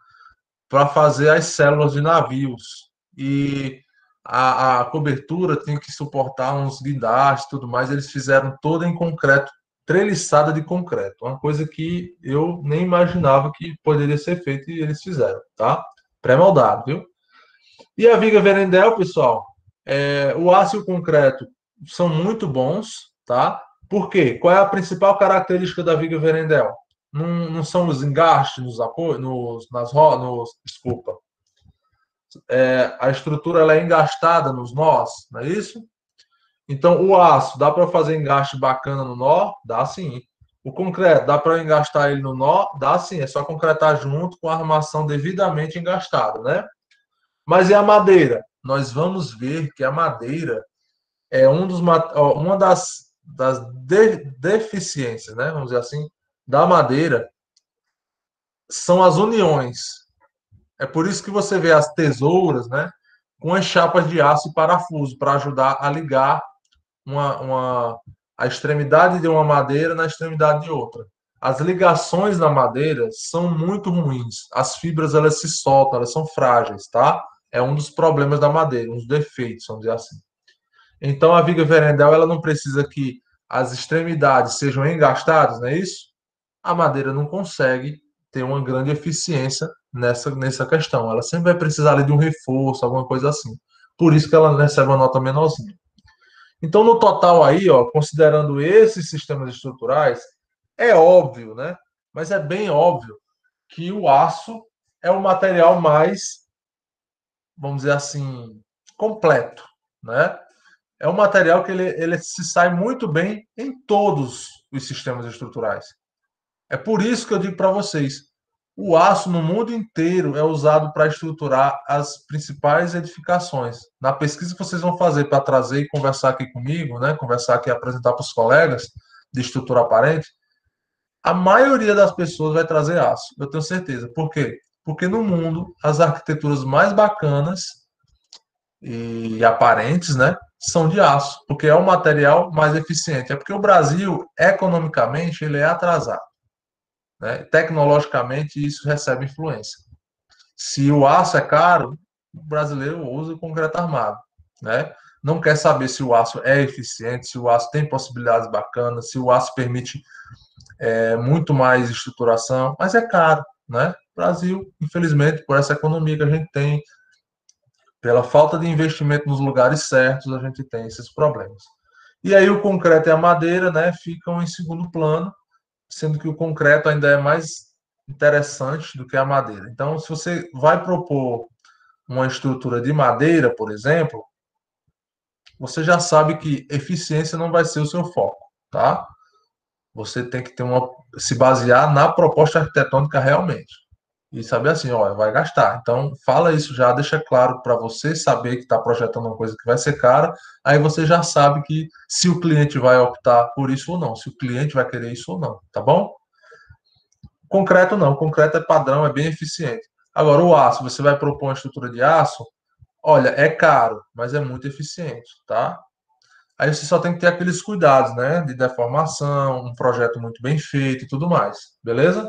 Para fazer as células de navios. E a cobertura tinha que suportar uns guindastes e tudo mais. Eles fizeram toda em concreto, treliçada de concreto. Uma coisa que eu nem imaginava que poderia ser feito e eles fizeram, tá? Pré-moldado, viu? E a viga Verendel, pessoal, o aço e o concreto são muito bons, tá? Por quê? Qual é a principal característica da viga Verendel? Não são os engastes nos apoios, desculpa. A estrutura ela é engastada nos nós, não é isso? Então, o aço, dá para fazer engaste bacana no nó? Dá sim. O concreto, dá para engastar ele no nó? Dá sim. É só concretar junto com a armação devidamente engastada, né? Mas e a madeira? Nós vamos ver que a madeira é uma das deficiências, né? Vamos dizer assim, da madeira, são as uniões. É por isso que você vê as tesouras, né? Com as chapas de aço e parafuso, para ajudar a ligar a extremidade de uma madeira na extremidade de outra. As ligações na madeira são muito ruins. As fibras elas se soltam, elas são frágeis, tá? É um dos problemas da madeira, um dos defeitos, vamos dizer assim. Então a viga Verendel ela não precisa que as extremidades sejam engastadas, não é isso? A madeira não consegue ter uma grande eficiência nessa questão. Ela sempre vai precisar ali de um reforço, alguma coisa assim. Por isso que ela recebe uma nota menorzinha. Então, no total aí, ó, considerando esses sistemas estruturais, é óbvio, né? Mas é bem óbvio que o aço é o material mais, vamos dizer assim, completo, né? É um material que ele se sai muito bem em todos os sistemas estruturais. É por isso que eu digo para vocês, o aço no mundo inteiro é usado para estruturar as principais edificações. Na pesquisa que vocês vão fazer para trazer e conversar aqui comigo, né, conversar aqui e apresentar para os colegas de estrutura aparente, a maioria das pessoas vai trazer aço, eu tenho certeza. Por quê? Porque no mundo as arquiteturas mais bacanas e aparentes, né, são de aço, porque é o material mais eficiente. É porque o Brasil, economicamente, ele é atrasado, né? Tecnologicamente, isso recebe influência. Se o aço é caro, o brasileiro usa o concreto armado, né? Não quer saber se o aço é eficiente, se o aço tem possibilidades bacanas, se o aço permite muito mais estruturação, mas é caro, né? O Brasil, infelizmente, por essa economia que a gente tem, pela falta de investimento nos lugares certos, a gente tem esses problemas. E aí o concreto e a madeira, né, ficam em segundo plano, sendo que o concreto ainda é mais interessante do que a madeira. Então, se você vai propor uma estrutura de madeira, por exemplo, você já sabe que eficiência não vai ser o seu foco, tá? Você tem que se basear na proposta arquitetônica realmente. E saber assim, ó, vai gastar. Então, fala isso já, deixa claro para você saber que está projetando uma coisa que vai ser cara, aí você já sabe que se o cliente vai optar por isso ou não, se o cliente vai querer isso ou não, tá bom? Concreto não, concreto é padrão, é bem eficiente. Agora, o aço, você vai propor uma estrutura de aço, olha, é caro, mas é muito eficiente, tá? Aí você só tem que ter aqueles cuidados, né? De deformação, um projeto muito bem feito e tudo mais, beleza?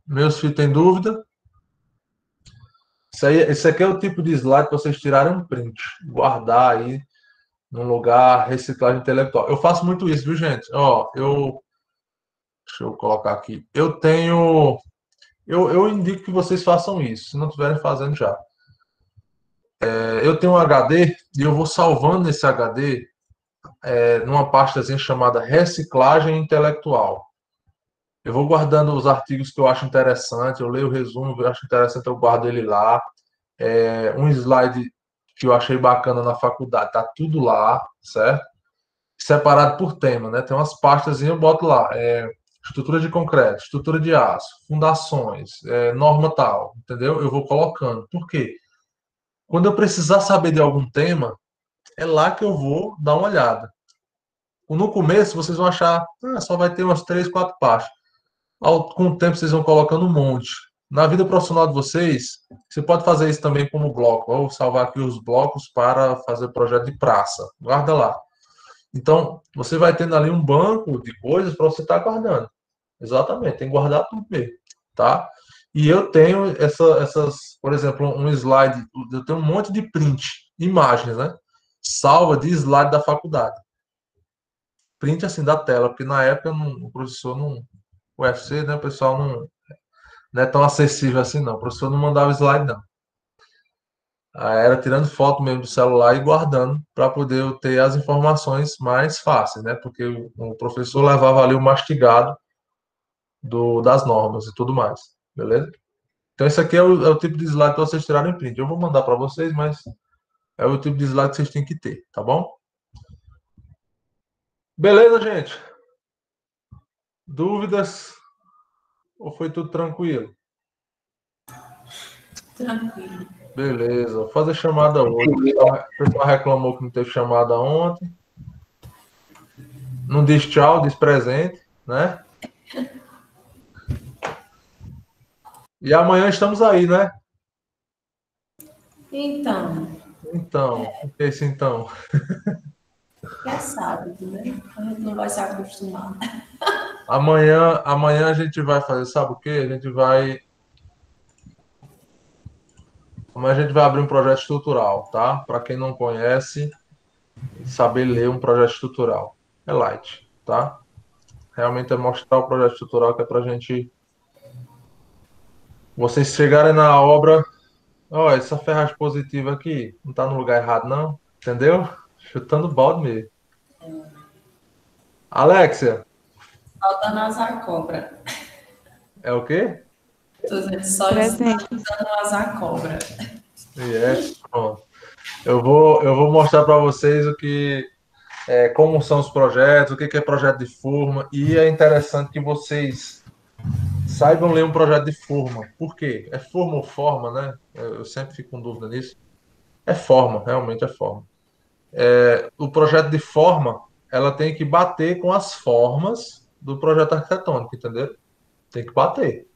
Meus filhos têm dúvida? Esse aqui é o tipo de slide que vocês tirarem um print, guardar aí num lugar, reciclagem intelectual. Eu faço muito isso, viu, gente? Ó, deixa eu colocar aqui. Eu indico que vocês façam isso, se não estiverem fazendo já. Eu tenho um HD e eu vou salvando esse HD numa pastazinha chamada reciclagem intelectual. Eu vou guardando os artigos que eu acho interessante, eu leio o resumo, eu acho interessante, eu guardo ele lá. Um slide que eu achei bacana na faculdade, tá tudo lá, certo? Separado por tema, né? Tem umas pastas e eu boto lá. Estrutura de concreto, estrutura de aço, fundações, norma tal, entendeu? Eu vou colocando. Por quê? Quando eu precisar saber de algum tema, é lá que eu vou dar uma olhada. No começo, vocês vão achar, só vai ter umas 3, 4 pastas. Com o tempo, vocês vão colocando um monte. Na vida profissional de vocês, você pode fazer isso também como bloco. Vou salvar aqui os blocos para fazer projeto de praça. Guarda lá. Então, você vai tendo ali um banco de coisas para você estar guardando. Exatamente, tem que guardar tudo mesmo, tá? E eu tenho por exemplo, um slide, eu tenho um monte de print, imagens, né? Salva de slide da faculdade. Print assim da tela, porque na época o professor não, o UFC, né, o pessoal não é tão acessível assim não. O professor não mandava slide não. Era tirando foto mesmo do celular e guardando para poder ter as informações mais fáceis, né? Porque o professor levava ali o mastigado das normas e tudo mais, beleza? Então, esse aqui é o tipo de slide para vocês tirarem print. Eu vou mandar para vocês, mas é o tipo de slide que vocês têm que ter, tá bom? Beleza, gente? Dúvidas? Ou foi tudo tranquilo? Tranquilo. Beleza, vou fazer chamada hoje. O pessoal reclamou que não teve chamada ontem. Não diz tchau, diz presente, né? E amanhã estamos aí, né? Então, o que é isso então? é sábado, né? A gente não vai se acostumar. Amanhã a gente vai fazer, sabe o quê? Amanhã a gente vai abrir um projeto estrutural, tá? Para quem não conhece, saber ler um projeto estrutural. É light, tá? Realmente é mostrar o projeto estrutural que é pra gente... Vocês chegarem na obra... Ó, essa ferragem positiva aqui não tá no lugar errado, não. Entendeu? Chutando balde mesmo. Alexia. Falta nas cobra. É o quê? Tô dizendo, só estudando as cobra. Pronto. Eu vou mostrar para vocês como são os projetos, o que é projeto de forma, e é interessante que vocês saibam ler um projeto de forma. Por quê? É forma ou forma, né? Eu sempre fico com dúvida nisso. É forma, realmente é forma. O projeto de forma, ela tem que bater com as formas do projeto arquitetônico, entendeu? Tem que bater.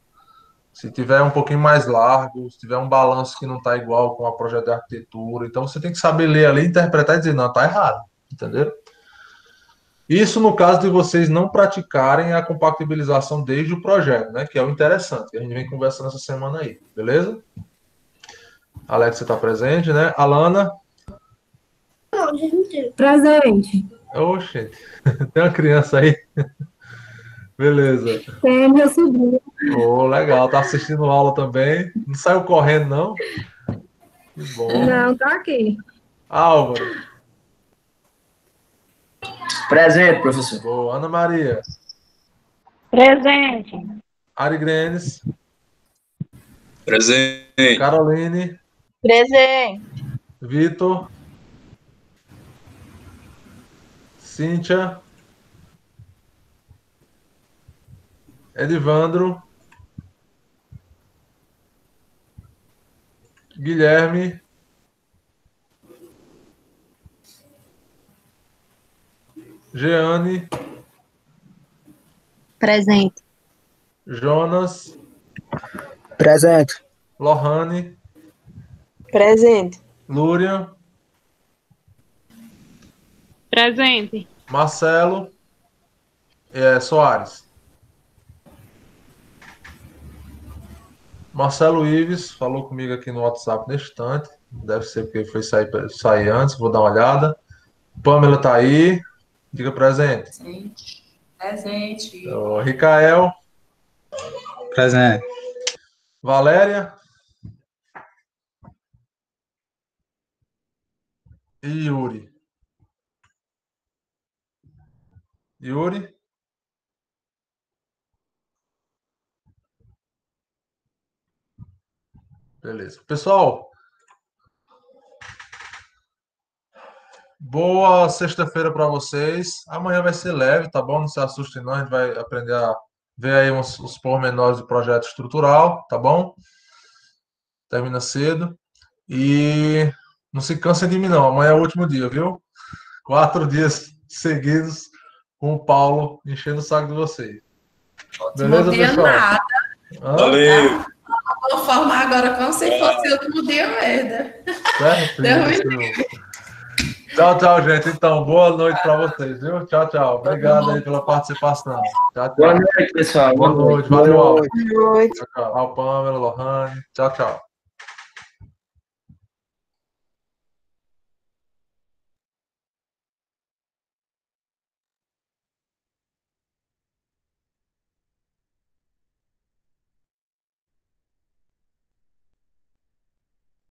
Se tiver um pouquinho mais largo, se tiver um balanço que não está igual com a projeto de arquitetura, então você tem que saber ler ali, interpretar e dizer, não, está errado, entendeu? Isso no caso de vocês não praticarem a compatibilização desde o projeto, né? Que é o interessante, que a gente vem conversando essa semana aí, beleza? Alex, você está presente, né? Alana? Presente. Oxe, tem uma criança aí? Beleza. Tem meu sobrinho. Oh, legal, tá assistindo aula também. Não saiu correndo, não? Que bom. Não, tá aqui. Álvaro. Presente, professor. Boa. Ana Maria. Presente. Ari Grenes. Presente. Caroline. Presente. Vitor. Cíntia. Edivandro. Guilherme. Jeane. Presente. Jonas. Presente. Lohane. Presente. Lúria. Presente. Marcelo. Soares. Marcelo Ives falou comigo aqui no WhatsApp neste instante. Deve ser porque foi sair antes, vou dar uma olhada. Pamela tá aí. Diga presente. Presente. Ricael. Presente. Valéria. E Yuri. Yuri. Beleza. Pessoal, boa sexta-feira para vocês. Amanhã vai ser leve, tá bom? Não se assustem não, a gente vai aprender a ver aí os pormenores do projeto estrutural, tá bom? Termina cedo. E não se cansem de mim não, amanhã é o último dia, viu? 4 dias seguidos com o Paulo enchendo o saco de vocês. Beleza, pessoal? Nada. Valeu. Vou formar agora como se fosse o último dia merda. Tchau, tchau, gente. Então, boa noite para vocês, viu? Tchau, tchau. Obrigado aí pela participação. Tchau, tchau. Boa noite, pessoal. Boa noite. Valeu, Alves. Boa noite. Tchau, tchau. Pamela, Lohane. Tchau, tchau.